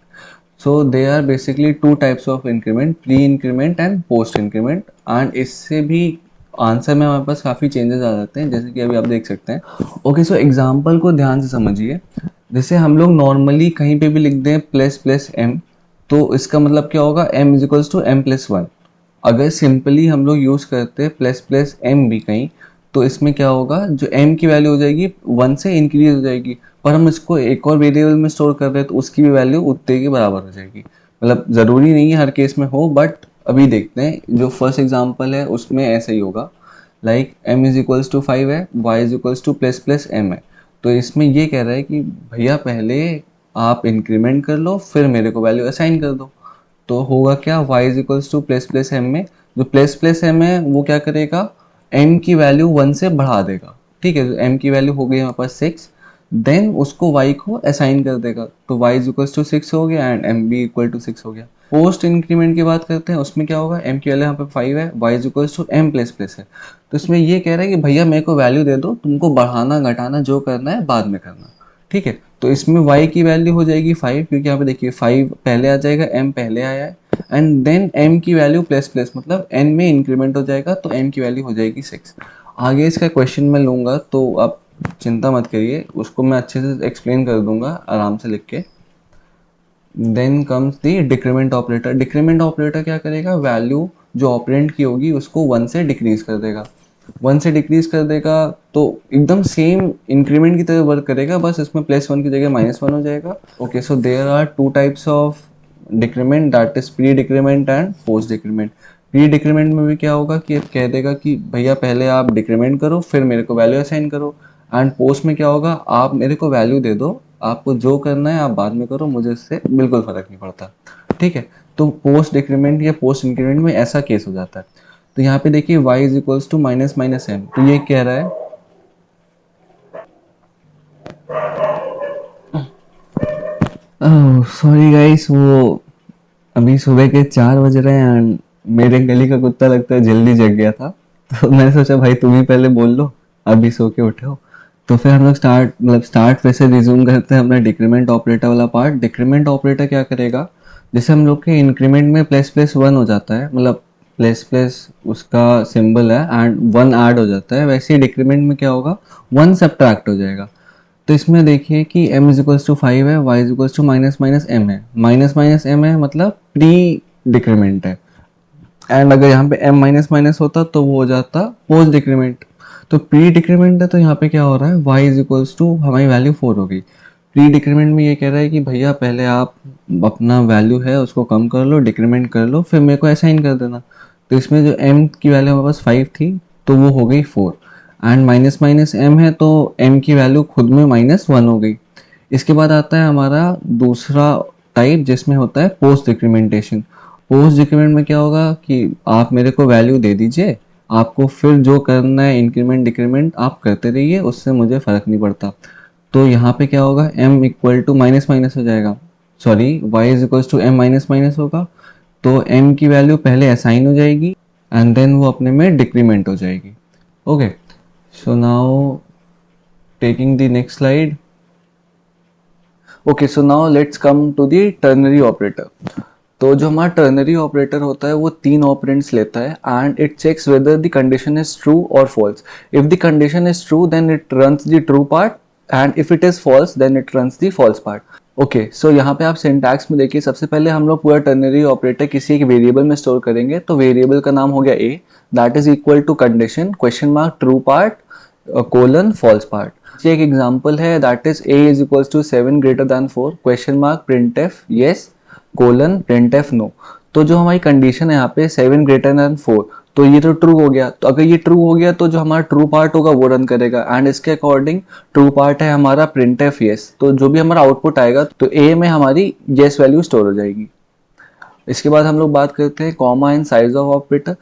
So they are basically two types of increment, pre increment and post increment. And इससे भी आंसर में हमारे पास काफ़ी चेंजेस आ जाते हैं, जैसे कि अभी आप देख सकते हैं। ओके, सो एग्जांपल को ध्यान से समझिए। जैसे हम लोग नॉर्मली कहीं पे भी लिख दें प्लस प्लस एम, तो इसका मतलब क्या होगा, m is equals to m plus one. अगर सिंपली हम लोग यूज़ करते हैं प्लस प्लस एम भी कहीं, तो इसमें क्या होगा, जो m की वैल्यू हो जाएगी वन से इंक्रीज हो जाएगी, पर हम इसको एक और वेरिएबल में स्टोर कर रहे हैं तो उसकी भी वैल्यू उतने के बराबर हो जाएगी। मतलब ज़रूरी नहीं है हर केस में हो, बट अभी देखते हैं जो फर्स्ट एग्जांपल है उसमें ऐसा ही होगा। Like m is equals to five है, y is equals to plus plus m है, तो इसमें ये कह रहा है कि भैया पहले आप इंक्रीमेंट कर लो फिर मेरे को वैल्यू असाइन कर दो। तो होगा क्या, y is equals to plus plus m में जो प्लस प्लस एम है वो क्या करेगा, m की वैल्यू वन से बढ़ा देगा। ठीक है, तो m की वैल्यू हो गई हमारे पास सिक्स, देन उसको y को असाइन कर देगा, तो y इज इक्वल टू 6 हो गया एंड m भी इक्वल टू 6 हो गया। पोस्ट इंक्रीमेंट की बात करते हैं, उसमें क्या होगा, m की वैल्यू यहाँ पे 5 है, y is equal to m plus plus है, तो इसमें ये कह रहा है कि भैया मेरे को वैल्यू दे दो, तुमको बढ़ाना घटाना जो करना है बाद में करना, ठीक है। तो इसमें y की वैल्यू हो जाएगी 5, क्योंकि यहाँ पे देखिए 5 पहले आ जाएगा, m पहले आया है, एंड देन m की वैल्यू प्लस प्लस मतलब n में इंक्रीमेंट हो जाएगा, तो m की वैल्यू हो जाएगी 6। आगे इसका क्वेश्चन मैं लूँगा तो आप चिंता मत करिए, उसको मैं अच्छे से एक्सप्लेन कर दूंगा आराम से लिख के। Then comes the decrement operator. Decrement operator क्या करेगा, वैल्यू जो ऑपरेंड की होगी उसको 1 से डिक्रीज कर देगा, 1 से डिक्रीज कर देगा, तो एकदम सेम इंक्रीमेंट की तरह वर्क करेगा, बस इसमें +1 की जगह -1 हो जाएगा। Okay, so there are 2 types of decrement, that is pre decrement and post decrement. Pre decrement में भी क्या होगा कि कह देगा कि भैया पहले आप डिक्रीमेंट करो फिर मेरे को वैल्यू असाइन करो, एंड पोस्ट में क्या होगा, आप मेरे को वैल्यू दे दो, आपको जो करना है आप बाद में करो, मुझे इससे बिल्कुल फर्क नहीं पड़ता, ठीक है। तो पोस्ट डिक्रीमेंट या पोस्ट इंक्रीमेंट में ऐसा केस हो जाता है। तो यहाँ पे देखिए y is equals to minus minus m, तो ये कह रहा है, सॉरी गाइस, वो अभी सुबह के 4 बज रहे हैं एंड मेरे गली का कुत्ता लगता है जल्दी जग गया था, तो मैंने सोचा भाई तुम ही पहले बोल लो, अभी सो के उठे हो। तो फिर हम लोग स्टार्ट वैसे रिज्यूम करते हैं अपना डिक्रीमेंट ऑपरेटर वाला पार्ट। डिक्रीमेंट ऑपरेटर क्या करेगा, जैसे हम लोग के इंक्रीमेंट में ++1 हो जाता है, मतलब प्लस प्लस उसका सिंबल है एंड 1 ऐड हो जाता है, वैसे ही डिक्रीमेंट में क्या होगा, 1 सब्ट्रैक्ट हो जाएगा। तो इसमें देखिए कि m इज इक्वल्स टू 5 है, y is equals to minus minus m है, माइनस माइनस एम है मतलब प्री डिक्रीमेंट है, एंड अगर यहाँ पे m माइनस माइनस होता तो वो हो जाता पोस्ट डिक्रीमेंट। तो प्री डिक्रीमेंट है, तो यहाँ पे क्या हो रहा है, y इज इक्वल्स टू हमारी वैल्यू 4 हो गई। प्री डिक्रीमेंट में ये कह रहा है कि भैया पहले आप अपना वैल्यू है उसको कम कर लो, डिक्रीमेंट कर लो, फिर मेरे को असाइन कर देना। तो इसमें जो m की वैल्यू हमारे पास 5 थी तो वो हो गई 4, एंड माइनस माइनस m है तो m की वैल्यू खुद में -1 हो गई। इसके बाद आता है हमारा दूसरा टाइप जिसमें होता है पोस्ट डिक्रीमेंटेशन। पोस्ट डिक्रीमेंट में क्या होगा कि आप मेरे को वैल्यू दे दीजिए, आपको फिर जो करना है इंक्रीमेंट डिक्रीमेंट आप करते रहिए, उससे मुझे फ़र्क नहीं पड़ता। तो यहाँ पे क्या होगा, m equal to minus minus हो जाएगा, sorry y is equal to m minus minus होगा, तो m की वैल्यू पहले असाइन हो जाएगी एंड देन वो अपने में डिक्रीमेंट हो जाएगी। Okay, so now taking the next slide. Okay, so now let's come to the ternary operator. तो जो हमारा टर्नरी ऑपरेटर होता है वो 3 ऑपरेंड्स लेता है and it checks whether the condition is true और false. If the condition is true then it runs the true part, and if it is false then it runs the false part. Okay, so यहाँ पे आप सिंटैक्स में देखिए, सबसे पहले हम लोग पूरा टर्नरी ऑपरेटर किसी एक वेरिएबल में स्टोर करेंगे, तो वेरिएबल का नाम हो गया a, that is equal to condition question mark true part colon false part. एक एग्जांपल है that is a is equals to 7 greater than 4 question mark printf yes colon printf no. तो जो हमारी कंडीशन है यहाँ पे 7 ग्रेटर देन 4, तो ये तो ट्रू हो गया, तो अगर ये ट्रू हो गया तो जो हमारा ट्रू पार्ट होगा वो रन करेगा, एंड इसके अकॉर्डिंग ट्रू पार्ट है हमारा प्रिंटफ यस, तो जो भी हमारा आउटपुट आएगा तो a में हमारी यस वैल्यू स्टोर हो जाएगी। इसके बाद हम लोग बात करते हैं comma and size of operator.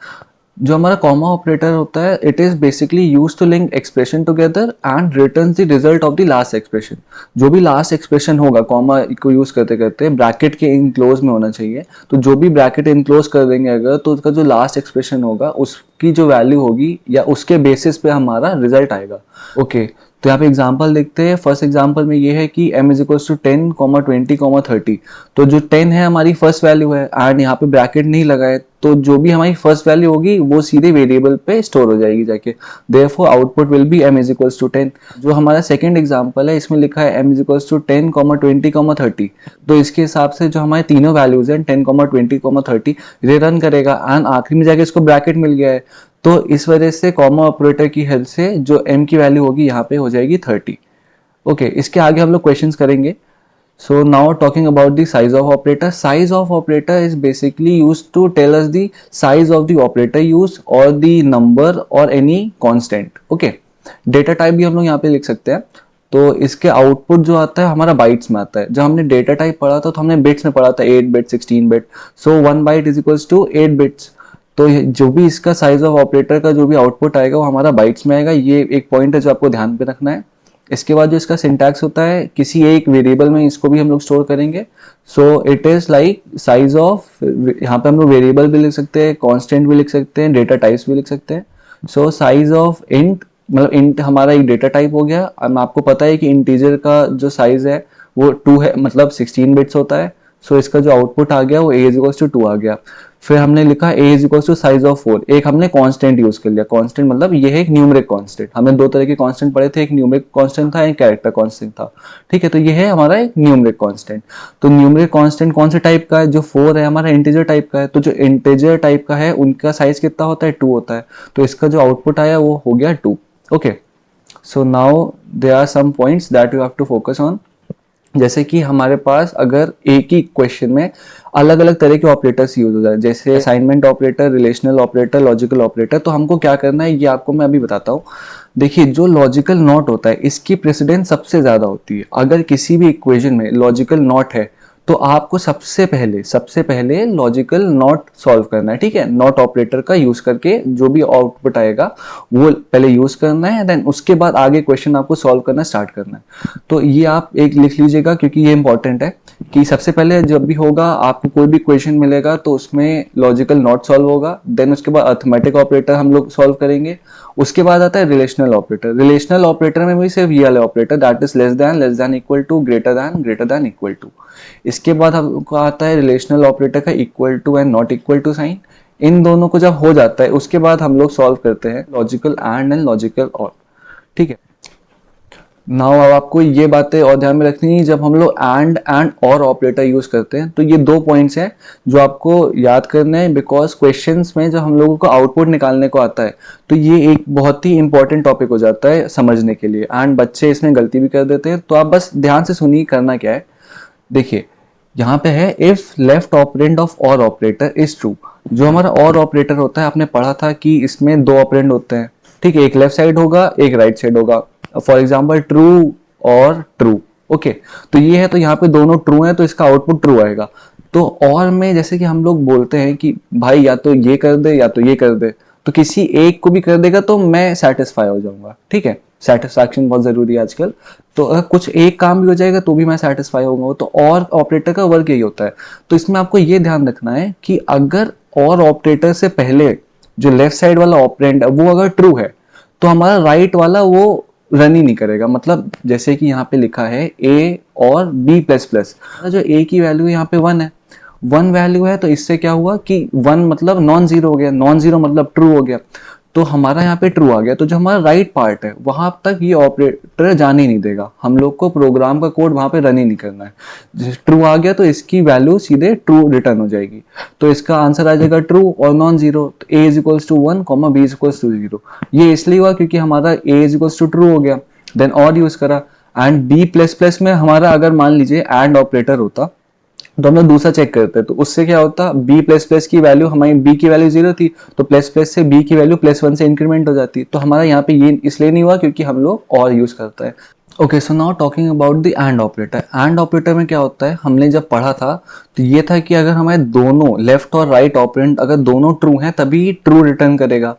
जो हमारा कॉमा ऑपरेटर होता है it is basically use to link expression together and return the result of the last expression. जो भी लास्ट एक्सप्रेशन होगा कॉमा को यूज करते करते ब्रैकेट के इनक्लोज में होना चाहिए, तो जो भी ब्रैकेट इनक्लोज कर देंगे अगर, तो उसका जो लास्ट एक्सप्रेशन होगा उसकी जो वैल्यू होगी या उसके बेसिस पे हमारा रिजल्ट आएगा। ओके, तो यहाँ पे एग्जांपल देखते हैं। फर्स्ट एग्जांपल में ये है कि m इज इक्वल टू 10, 20, 30। तो जो 10 है हमारी फर्स्ट वैल्यू है एंड यहाँ पे ब्रैकेट नहीं लगा है, तो जो भी हमारी फर्स्ट वैल्यू होगी वो सीधे वेरिएबल पे स्टोर हो जाएगी जाके, therefore output will be m is equal to 10। जो हमारा सेकंड एग्जांपल है इसमें लिखा है m इज इक्वल टू 10, 20, 30। तो इसके हिसाब से जो हमारे तीनों वैल्यूज हैं 10, 20, 30 ये रन करेगा एंड आखिरी में जाके इसको ब्रैकेट मिल गया है, तो इस वजह से कॉमा ऑपरेटर की हेल्प से जो m की वैल्यू होगी यहाँ पे हो जाएगी 30। ओके, इसके आगे हम लोग क्वेश्चंस करेंगे। So now talking about the size of operator. Size of operator is basically used to tell us the size of the operator used or the number or any constant. Okay. Data type भी हम लोग यहाँ पे लिख सकते हैं। तो इसके आउटपुट जो आता है हमारा बाइट्स में आता है। जब हमने डेटा टाइप पढ़ा था तो हमने बिट्स में पढ़ा था, 8 bit 16 bit. So 1 byte is equals to 8 bits. तो जो भी इसका साइज ऑफ ऑपरेटर का जो भी आउटपुट आएगा वो हमारा बाइट्स में आएगा। ये एक पॉइंट है जो आपको ध्यान पे रखना है। इसके बाद जो इसका सिंटैक्स होता है, किसी एक वेरिएबल में इसको भी हम लोग स्टोर करेंगे। So it is like size of, यहाँ पे हम लोग वेरिएबल भी लिख सकते हैं, कांस्टेंट भी लिख सकते हैं, डेटा टाइप्स भी लिख सकते हैं। सो साइज ऑफ इंट, मतलब इंट हमारा एक डेटा टाइप हो गया। अब आपको पता है कि इंटीजर का जो साइज है वो 2 है, मतलब 16 बिट्स होता है। सो इसका जो आउटपुट आ गया वो a इज इक्वल्स टू 2 आ गया। फिर हमने लिखा a is equals to size of 4, एक हमने कांस्टेंट यूज कर लिया। कांस्टेंट मतलब ये है एक न्यूमेरिक कांस्टेंट। हमने दो तरह के कांस्टेंट पढ़े थे, एक न्यूमेरिक कांस्टेंट था, एक कैरेक्टर कांस्टेंट था, ठीक है। तो ये है हमारा एक न्यूमेरिक कांस्टेंट। तो न्यूमेरिक कांस्टेंट कौन से टाइप का है? जो 4 है हमारा इंटीजर टाइप का है। तो जो इंटीजर टाइप का है उनका साइज कितना होता है? 2 होता है। तो इसका जो आउटपुट आया वो हो गया 2। Okay, so now there are some points that you have to focus on. जैसे कि हमारे पास अगर एक ही क्वेश्चन में अलग अलग तरह के ऑपरेटर्स यूज हो जाए, जैसे assignment operator, relational operator, logical operator, तो हमको क्या करना है ये आपको मैं अभी बताता हूँ। देखिए, जो लॉजिकल नॉट होता है इसकी प्रेसिडेंस सबसे ज्यादा होती है। अगर किसी भी इक्वेशन में लॉजिकल नॉट है तो आपको सबसे पहले लॉजिकल नॉट सॉल्व करना है, ठीक है। नॉट ऑपरेटर का यूज करके जो भी आउटपुट आएगा वो पहले यूज करना है, देन उसके बाद आगे क्वेश्चन आपको सॉल्व करना स्टार्ट करना है। तो ये आप एक लिख लीजिएगा क्योंकि ये इंपॉर्टेंट है कि सबसे पहले जब भी होगा आपको कोई भी क्वेश्चन मिलेगा तो उसमें लॉजिकल नॉट सॉल्व होगा, देन उसके बाद अर्थमेटिक ऑपरेटर हम लोग सॉल्व करेंगे। उसके बाद आता है रिलेशनल ऑपरेटर। रिलेशनल ऑपरेटर में भी सिर्फ ये वाले operator, that is less than equal to, greater than equal to. इसके बाद हमको आता है रिलेशनल ऑपरेटर का equal to and not equal to sign. इन दोनों को जब हो जाता है उसके बाद हम लोग सॉल्व करते हैं लॉजिकल एंड लॉजिकल और, ठीक है। नाउ अब आपको ये बातें और ध्यान में रखनी है, जब हम लोग एंड और ऑपरेटर यूज करते हैं तो ये 2 पॉइंट्स हैं जो आपको याद करने हैं, बिकॉज क्वेश्चंस में जब हम लोगों को आउटपुट निकालने को आता है तो ये एक बहुत ही इंपॉर्टेंट टॉपिक हो जाता है समझने के लिए, एंड बच्चे इसमें गलती भी कर देते हैं। तो आप बस ध्यान से सुनिए करना क्या है। देखिए, यहाँ पे है इफ लेफ्ट ऑपरेंड ऑफ और ऑपरेटर इज ट्रू। जो हमारा और ऑपरेटर होता है, आपने पढ़ा था कि इसमें 2 ऑपरेंड होते हैं, ठीक है। एक लेफ्ट साइड होगा, एक राइट साइड होगा। फॉर एग्जाम्पल ट्रू और ट्रू, ओके। तो ये है, तो यहाँ पे दोनों ट्रू है तो इसका आउटपुट ट्रू आएगा। तो और में जैसे कि हम लोग बोलते हैं कि भाई या तो ये कर दे या तो ये कर दे, तो किसी एक को भी कर देगा तो मैं सेटिस्फाई हो जाऊंगा, ठीक है। सेटिस्फैक्शन बहुत जरूरी है आजकल। तो अगर कुछ एक काम भी हो जाएगा तो भी मैं सेटिस्फाई होऊंगा। तो और ऑपरेटर का वर्क यही होता है। तो इसमें आपको ये ध्यान रखना है कि अगर और ऑपरेटर से पहले जो लेफ्ट साइड वाला ऑपरेंड है वो अगर ट्रू है तो हमारा राइट वाला वो रन ही नहीं करेगा। मतलब जैसे कि यहाँ पे लिखा है a और b प्लस प्लस, जो a की वैल्यू यहाँ पे 1 है, 1 वैल्यू है, तो इससे क्या हुआ कि 1 मतलब नॉन जीरो हो गया, नॉन जीरो मतलब ट्रू हो गया। तो हमारा यहाँ पे ट्रू आ गया। तो जो हमारा राइट पार्ट है वहां तक ये ऑपरेटर जाने ही नहीं देगा, हम लोग को प्रोग्राम का कोड वहां पे रन ही नहीं करना है। ट्रू आ गया तो इसकी वैल्यू सीधे ट्रू रिटर्न हो जाएगी। तो इसका आंसर आ जाएगा ट्रू और नॉन जीरो। तो a is equals to 1, b is equals to 0। ये इसलिए हुआ क्योंकि हमारा a is equals to true हो गया, देन और यूज करा। एंड b प्लस प्लस में हमारा अगर मान लीजिए एंड ऑपरेटर होता तो हम लोग दूसरा चेक करते हैं, तो उससे क्या होता, b प्लस प्लस की वैल्यू, हमारी b की वैल्यू 0 थी तो प्लस प्लस से b की वैल्यू +1 से इंक्रीमेंट हो जाती। तो हमारा यहाँ पे ये इसलिए नहीं हुआ क्योंकि हम लोग और यूज करते हैं। Okay, so now talking about the end operator. And operator में क्या होता है, हमने जब पढ़ा था तो ये था कि अगर हमारे दोनों लेफ्ट और राइट ऑपरेंड अगर दोनों ट्रू हैं तभी ट्रू रिटर्न करेगा।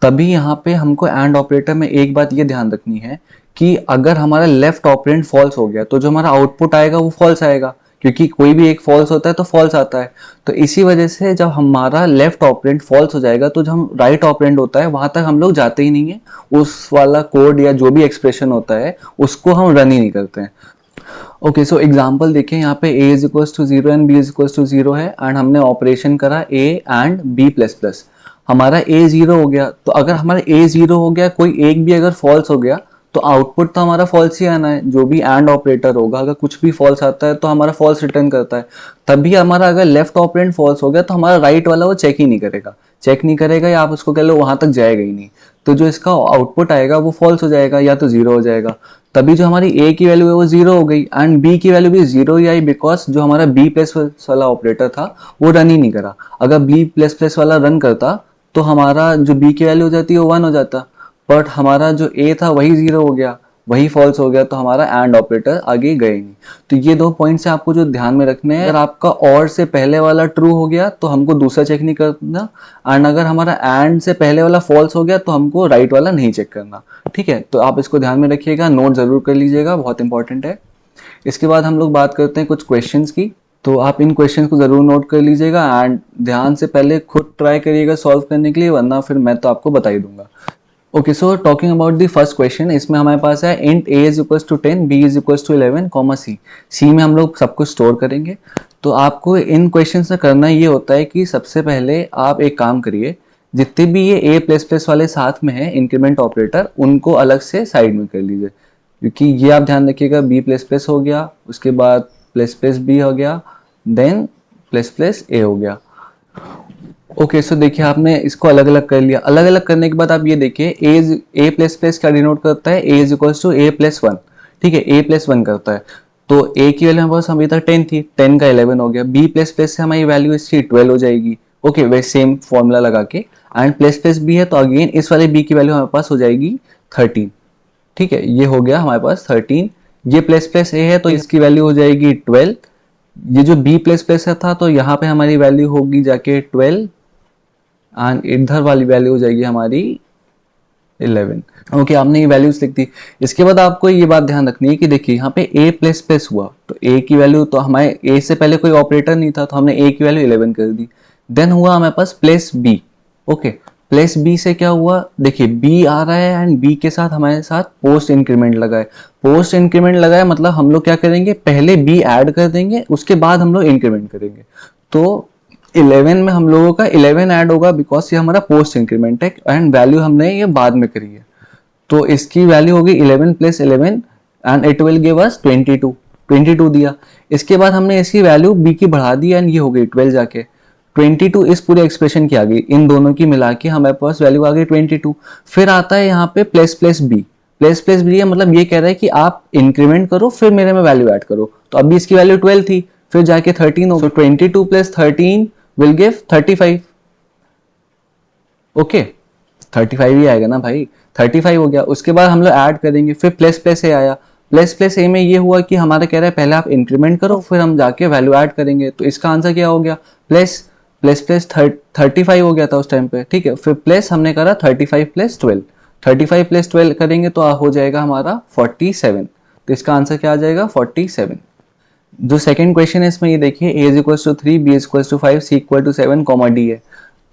तभी यहाँ पे हमको एंड ऑपरेटर में एक बात ये ध्यान रखनी है कि अगर हमारा लेफ्ट ऑपरेंड फॉल्स हो गया तो जो हमारा आउटपुट आएगा वो फॉल्स आएगा, क्योंकि कोई भी एक फॉल्स होता है तो फॉल्स आता है। तो इसी वजह से जब हमारा लेफ्ट ऑपरेंड फॉल्स हो जाएगा तो जो हम राइट ऑपरेंड होता है वहां तक हम लोग जाते ही नहीं है, उस वाला कोड या जो भी एक्सप्रेशन होता है उसको हम रन ही नहीं करते हैं। ओके, सो एग्जांपल देखें, यहाँ पे a is equals to 0 and b is equals to 0 है, एंड हमने ऑपरेशन करा a and b plus plus. हमारा a 0 हो गया, तो अगर हमारा a 0 हो गया, कोई एक भी अगर फॉल्स हो गया तो आउटपुट तो हमारा फॉल्स ही आना है। जो भी एंड ऑपरेटर होगा अगर कुछ भी फॉल्स आता है तो हमारा फॉल्स रिटर्न करता है। तभी हमारा अगर लेफ्ट ऑपरेंड फॉल्स हो गया तो हमारा राइट वाला वो चेक ही नहीं करेगा, चेक नहीं करेगा या आप उसको कह लो वहां तक जाएगा ही नहीं। तो जो इसका आउटपुट आएगा वो फॉल्स हो जाएगा या तो 0 हो जाएगा। तभी जो हमारी a की वैल्यू है वो 0 हो गई एंड b की वैल्यू भी 0 ही आई, बिकॉज जो हमारा b प्लस वाला ऑपरेटर था वो रन ही नहीं करा। अगर b प्लस प्लस वाला रन करता तो हमारा जो b की वैल्यू हो जाती है वो 1 हो जाता, बट हमारा जो a था वही 0 हो गया। वही फॉल्स हो गया तो हमारा एंड ऑपरेटर आगे गए नहीं। तो ये 2 पॉइंट्स है आपको जो ध्यान में रखने हैं। अगर आपका और से पहले वाला ट्रू हो गया तो हमको दूसरा चेक नहीं करना, एंड अगर हमारा एंड से पहले वाला फॉल्स हो गया तो हमको राइट वाला नहीं चेक करना। ठीक है, तो आप इसको ध्यान में रखिएगा, नोट जरूर कर लीजिएगा, बहुत इंपॉर्टेंट है। इसके बाद हम लोग बात करते हैं कुछ क्वेश्चंस की। तो आप इन क्वेश्चंस को जरूर नोट कर लीजिएगा एंड ध्यान से पहले खुद ट्राई करिएगा सॉल्व करने के लिए, वरना फिर मैं तो आपको बता ही दूंगा। Okay, so talking about the first question, इसमें हमारे पास है इंट a is equals to 10, b is equals to 11, comma c में हम लोग सब कुछ स्टोर करेंगे। तो आपको इन क्वेश्चंस में करना ये होता है कि सबसे पहले आप एक काम करिए, जितने भी ये a प्लस प्लस वाले साथ में है इंक्रीमेंट ऑपरेटर, उनको अलग से साइड में कर लीजिए, क्योंकि ये आप ध्यान रखिएगा b प्लस प्लस हो गया, उसके बाद प्लस प्लस b हो गया, देन प्लस प्लस a हो गया। ओके, सो देखिए आपने इसको अलग अलग कर लिया। अलग अलग करने के बाद आप ये देखिए ए प्लस प्लस क्या डिनोट करता है, a is equals to a plus one. ठीक है, ए प्लस वन करता है। तो ए की वैल्यू हमारे पास अभी तक 10 थी, 10 का 11 हो गया। बी प्लस प्लस से हमारी वैल्यू इसकी 12 हो जाएगी। ओके, वही सेम फॉर्मूला लगा के, एंड प्लस प्लस बी है तो अगेन इस वाले बी की वैल्यू हमारे पास हो जाएगी 13। ठीक है, ये हो गया हमारे पास 13। ये प्लस प्लस ए है तो इसकी वैल्यू हो जाएगी 12। ये जो बी प्लस प्लस था तो यहाँ पे हमारी वैल्यू होगी जाके 12 एंड इधर वाली वैल्यू हो जाएगी हमारी 11। ओके, आपने ये वैल्यूज लिख दी। इसके बाद आपको ये बात ध्यान रखनी है कि देखिए यहाँ पे a प्लस प्लस हुआ तो a की वैल्यू, तो हमारे a से पहले कोई ऑपरेटर नहीं था तो हमने a की वैल्यू 11 कर दी। देन हुआ हमारे पास plus b। Okay, plus b से क्या हुआ, देखिए b आ रहा है एंड b के साथ हमारे साथ पोस्ट इंक्रीमेंट लगा है। पोस्ट इंक्रीमेंट लगा है मतलब हम लोग क्या करेंगे, पहले b ऐड कर देंगे, उसके बाद हम लोग इंक्रीमेंट करेंगे। तो 11 में हम लोगों का 11 ऐड होगा बिकॉज ये हमारा पोस्ट इंक्रीमेंट है एंड वैल्यू हमने ये बाद में करी है। तो इसकी वैल्यू होगी 11 plus 11 and it will give us 22 दिया। इसके बाद हमने इसकी वैल्यू b की बढ़ा दी एंड ये हो गई 12 जाके 22 इस पूरे एक्सप्रेशन की आ गई, इन दोनों की मिला के हमारे पास वैल्यू आ गई 22। फिर आता है यहाँ पे plus plus b. Plus plus b मतलब ये कह रहा है कि आप इंक्रीमेंट करो फिर मेरे में वैल्यू ऐड करो। तो अभी इसकी वैल्यू 12 थी, फिर जाके 13 हो गई। 22 प्लस 13 will give 35। ओके, 35 ही आएगा ना भाई, 35 हो गया। उसके बाद हम लोग ऐड करेंगे, फिर प्लस प्लस ए आया। प्लस प्लस ए में ये हुआ कि हमारा कह रहा है पहले आप इंक्रीमेंट करो फिर हम जाके वैल्यू ऐड करेंगे। तो इसका आंसर क्या हो गया, प्लस प्लस प्लस 35 हो गया था उस टाइम पे। ठीक है, फिर प्लस हमने करा 35 प्लस 12, 35 प्लस 12 करेंगे तो हो जाएगा हमारा 47। तो इसका आंसर क्या आ जाएगा, 47। जो सेकंड क्वेश्चन है इसमें ये देखिए a is equal to 3, b is equal to 5, c equal to 7, comma d है।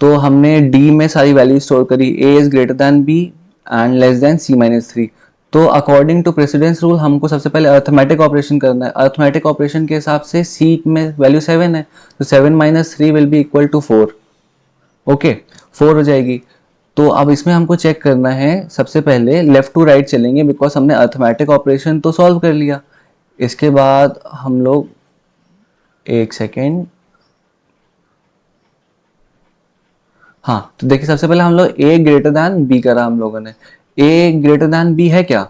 तो हमने d में सारी वैल्यू स्टोर करी, a is greater than b and less than c minus 3। तो अकॉर्डिंग टू प्रेसिडेंस रूल हमको सबसे पहले अर्थमेटिक ऑपरेशन करना है। अर्थमेटिक ऑपरेशन के हिसाब से c में वैल्यू 7 है तो 7 minus 3 will be equal to 4। Okay, 4 हो जाएगी। तो अब इसमें हमको चेक करना है, सबसे पहले लेफ्ट टू राइट चलेंगे बिकॉज हमने अर्थमेटिक ऑपरेशन तो सॉल्व कर लिया। इसके बाद हम लोग एक सेकेंड, हाँ तो देखिए सबसे पहले हम लोग a ग्रेटर दैन b करा हम लोगों ने। a ग्रेटर दैन b है क्या,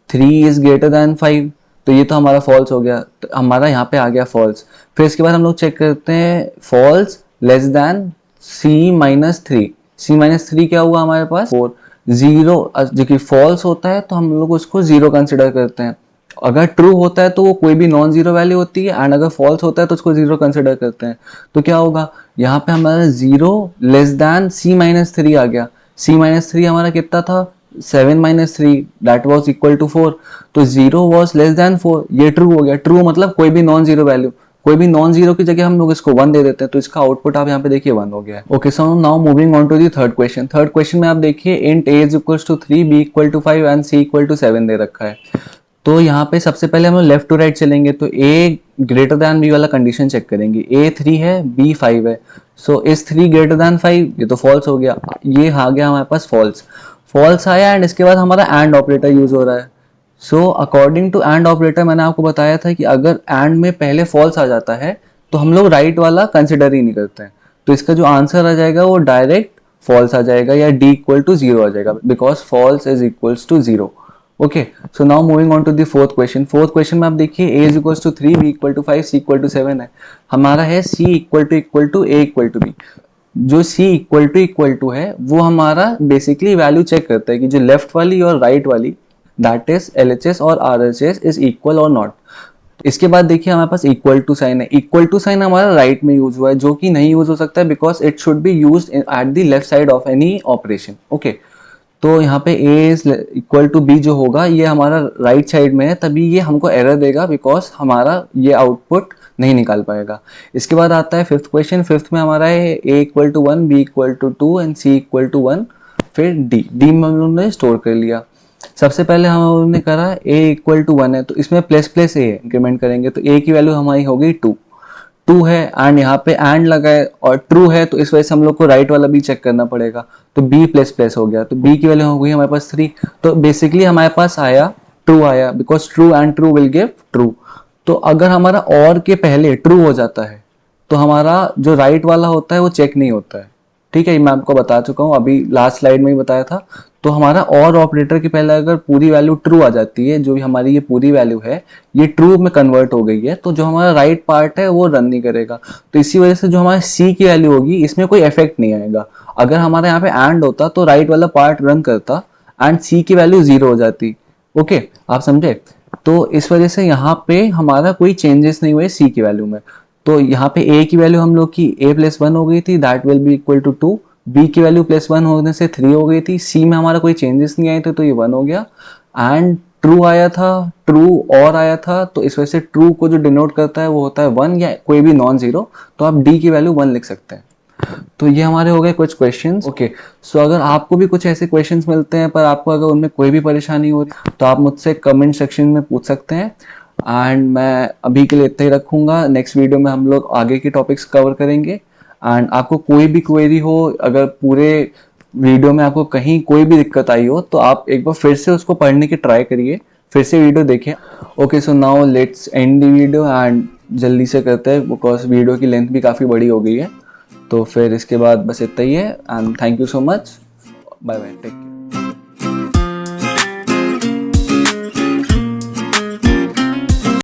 3 इज ग्रेटर दैन 5, तो ये तो हमारा फॉल्स हो गया, तो हमारा यहाँ पे आ गया फॉल्स। फिर इसके बाद हम लोग चेक करते हैं false less than c minus 3। c minus 3 क्या हुआ हमारे पास, 4। जीरो जो कि फॉल्स होता है तो हम लोग उसको जीरो कंसिडर करते हैं। अगर ट्रू होता है तो वो कोई भी नॉन जीरो वैल्यू होती है एंड अगर फॉल्स होता है तो उसको जीरो कंसिडर करते हैं। तो क्या होगा, यहाँ पे हमारा zero less than c minus 3 आ गया। c माइनस 3 हमारा कितना था, 7 minus 3 that was equal to 4। तो 0 वाज लेस दैन 4, ये ट्रू हो गया। ट्रू मतलब कोई भी नॉन जीरो वैल्यू, कोई भी नॉन जीरो की जगह हम लोग इसको 1 दे देते हैं, तो इसका आउटपुट आप यहाँ पे देखिए 1 हो गया है। Okay, so now moving on to the third question. Third question में आप देखिए int a is equal to 3, b equal to 5 and c equal to 7 दे रखा है। तो यहाँ पे सबसे पहले हम लोग लेफ्ट टू राइट चलेंगे, तो a ग्रेटर दैन b वाला कंडीशन चेक करेंगे। a 3 है, b 5 है, सो इस 3 ग्रेटर दैन 5, ये तो फॉल्स हो गया, ये आ गया हमारे पास फॉल्स। फॉल्स आया एंड इसके बाद हमारा एंड ऑपरेटर यूज हो रहा है। So according to and operator मैंने आपको बताया था कि अगर एंड में पहले फॉल्स आ जाता है तो हम लोग राइट वाला कंसिडर ही नहीं करते हैं। तो इसका जो आंसर आ जाएगा वो डायरेक्ट फॉल्स आ जाएगा या d इक्वल टू 0 आ जाएगा because false is equals to 0। Okay, so now moving on to the fourth question. Fourth question में आप देखिए a is equal to 3, b equal to 5, c equal to 7 है। हमारा है c equal to a equal to b। जो c इक्वल टू है वो हमारा बेसिकली वैल्यू चेक करता है कि जो लेफ्ट वाली और राइट वाली दैट इज LHS और RHS इज इक्वल और नॉट। इसके बाद देखिए हमारे पास इक्वल टू साइन है। इक्वल टू साइन हमारा राइट में यूज हुआ है, जो कि नहीं यूज हो सकता है because it should be use at the left side of any operation. Okay, तो यहाँ पे a is equal to b जो होगा ये हमारा राइट साइड में है, तभी ये हमको एरर देगा बिकॉज हमारा ये आउटपुट नहीं निकाल पाएगा। इसके बाद आता है फिफ्थ क्वेश्चन। फिफ्थ में हमारा है a equal to 1, b equal to 2 and c equal to 1। फिर d में हम लोगों ने स्टोर कर लिया। सबसे पहले हमने करा a इक्वल टू 1 है तो इसमें प्लस प्लस a इंक्रीमेंट करेंगे तो a की वैल्यू हमारी हो गई 2 है, एंड यहाँ पे एंड लगा है और ट्रू है तो इस वजह से हम लोग को राइट वाला भी चेक करना पड़ेगा, तो b प्लस प्लस हो गया तो b की वैल्यू हो गई हमारे पास 3। तो बेसिकली हमारे पास आया ट्रू आया because true and true will give true. तो अगर हमारा और के पहले ट्रू हो जाता है तो हमारा जो राइट वाला होता है वो चेक नहीं होता है। ठीक है, ये मैं आपको बता चुका हूँ, अभी लास्ट स्लाइड में ही बताया था। तो हमारा और ऑपरेटर के पहले अगर पूरी वैल्यू ट्रू आ जाती है, जो भी हमारी ये पूरी वैल्यू है ये ट्रू में कन्वर्ट हो गई है, तो जो हमारा राइट पार्ट है वो रन नहीं करेगा। तो इसी वजह से जो हमारा सी की वैल्यू होगी इसमें कोई इफेक्ट नहीं आएगा। अगर हमारे यहाँ पे एंड होता तो राइट वाला पार्ट रन करता एंड सी की वैल्यू 0 हो जाती। ओके, आप समझे? तो इस वजह से यहाँ पे हमारा कोई चेंजेस नहीं हुए सी की वैल्यू में। तो यहाँ पे a की वैल्यू हम लोग की a प्लस 1 हो गई थी, that will be equal to 2। b की वैल्यू प्लस 1 होने से 3 हो गई थी। c में हमारा कोई चेंजेस नहीं आए थे तो ये 1 हो गया। एंड ट्रू आया था, ट्रू और आया था, तो इस वजह से ट्रू को जो डिनोट करता है वो होता है 1 या कोई भी नॉन जीरो, तो आप d की वैल्यू 1 लिख सकते हैं। तो ये हमारे हो गए कुछ क्वेश्चंस। ओके, सो अगर आपको भी कुछ ऐसे क्वेश्चंस मिलते हैं पर आपको अगर उनमें कोई भी परेशानी हो रही तो आप मुझसे कमेंट सेक्शन में पूछ सकते हैं। एंड मैं अभी के लिए इतना ही रखूंगा। नेक्स्ट वीडियो में हम लोग आगे के टॉपिक्स कवर करेंगे। एंड आपको कोई भी क्वेरी हो, अगर पूरे वीडियो में आपको कहीं कोई भी दिक्कत आई हो तो आप एक बार फिर से उसको पढ़ने की ट्राई करिए, फिर से वीडियो देखें। Okay, so now let's end the video and जल्दी से करते हैं बिकॉज वीडियो की लेंथ भी काफ़ी बड़ी हो गई है। तो फिर इसके बाद बस इतना ही है and thank you so much. Bye bye, take care.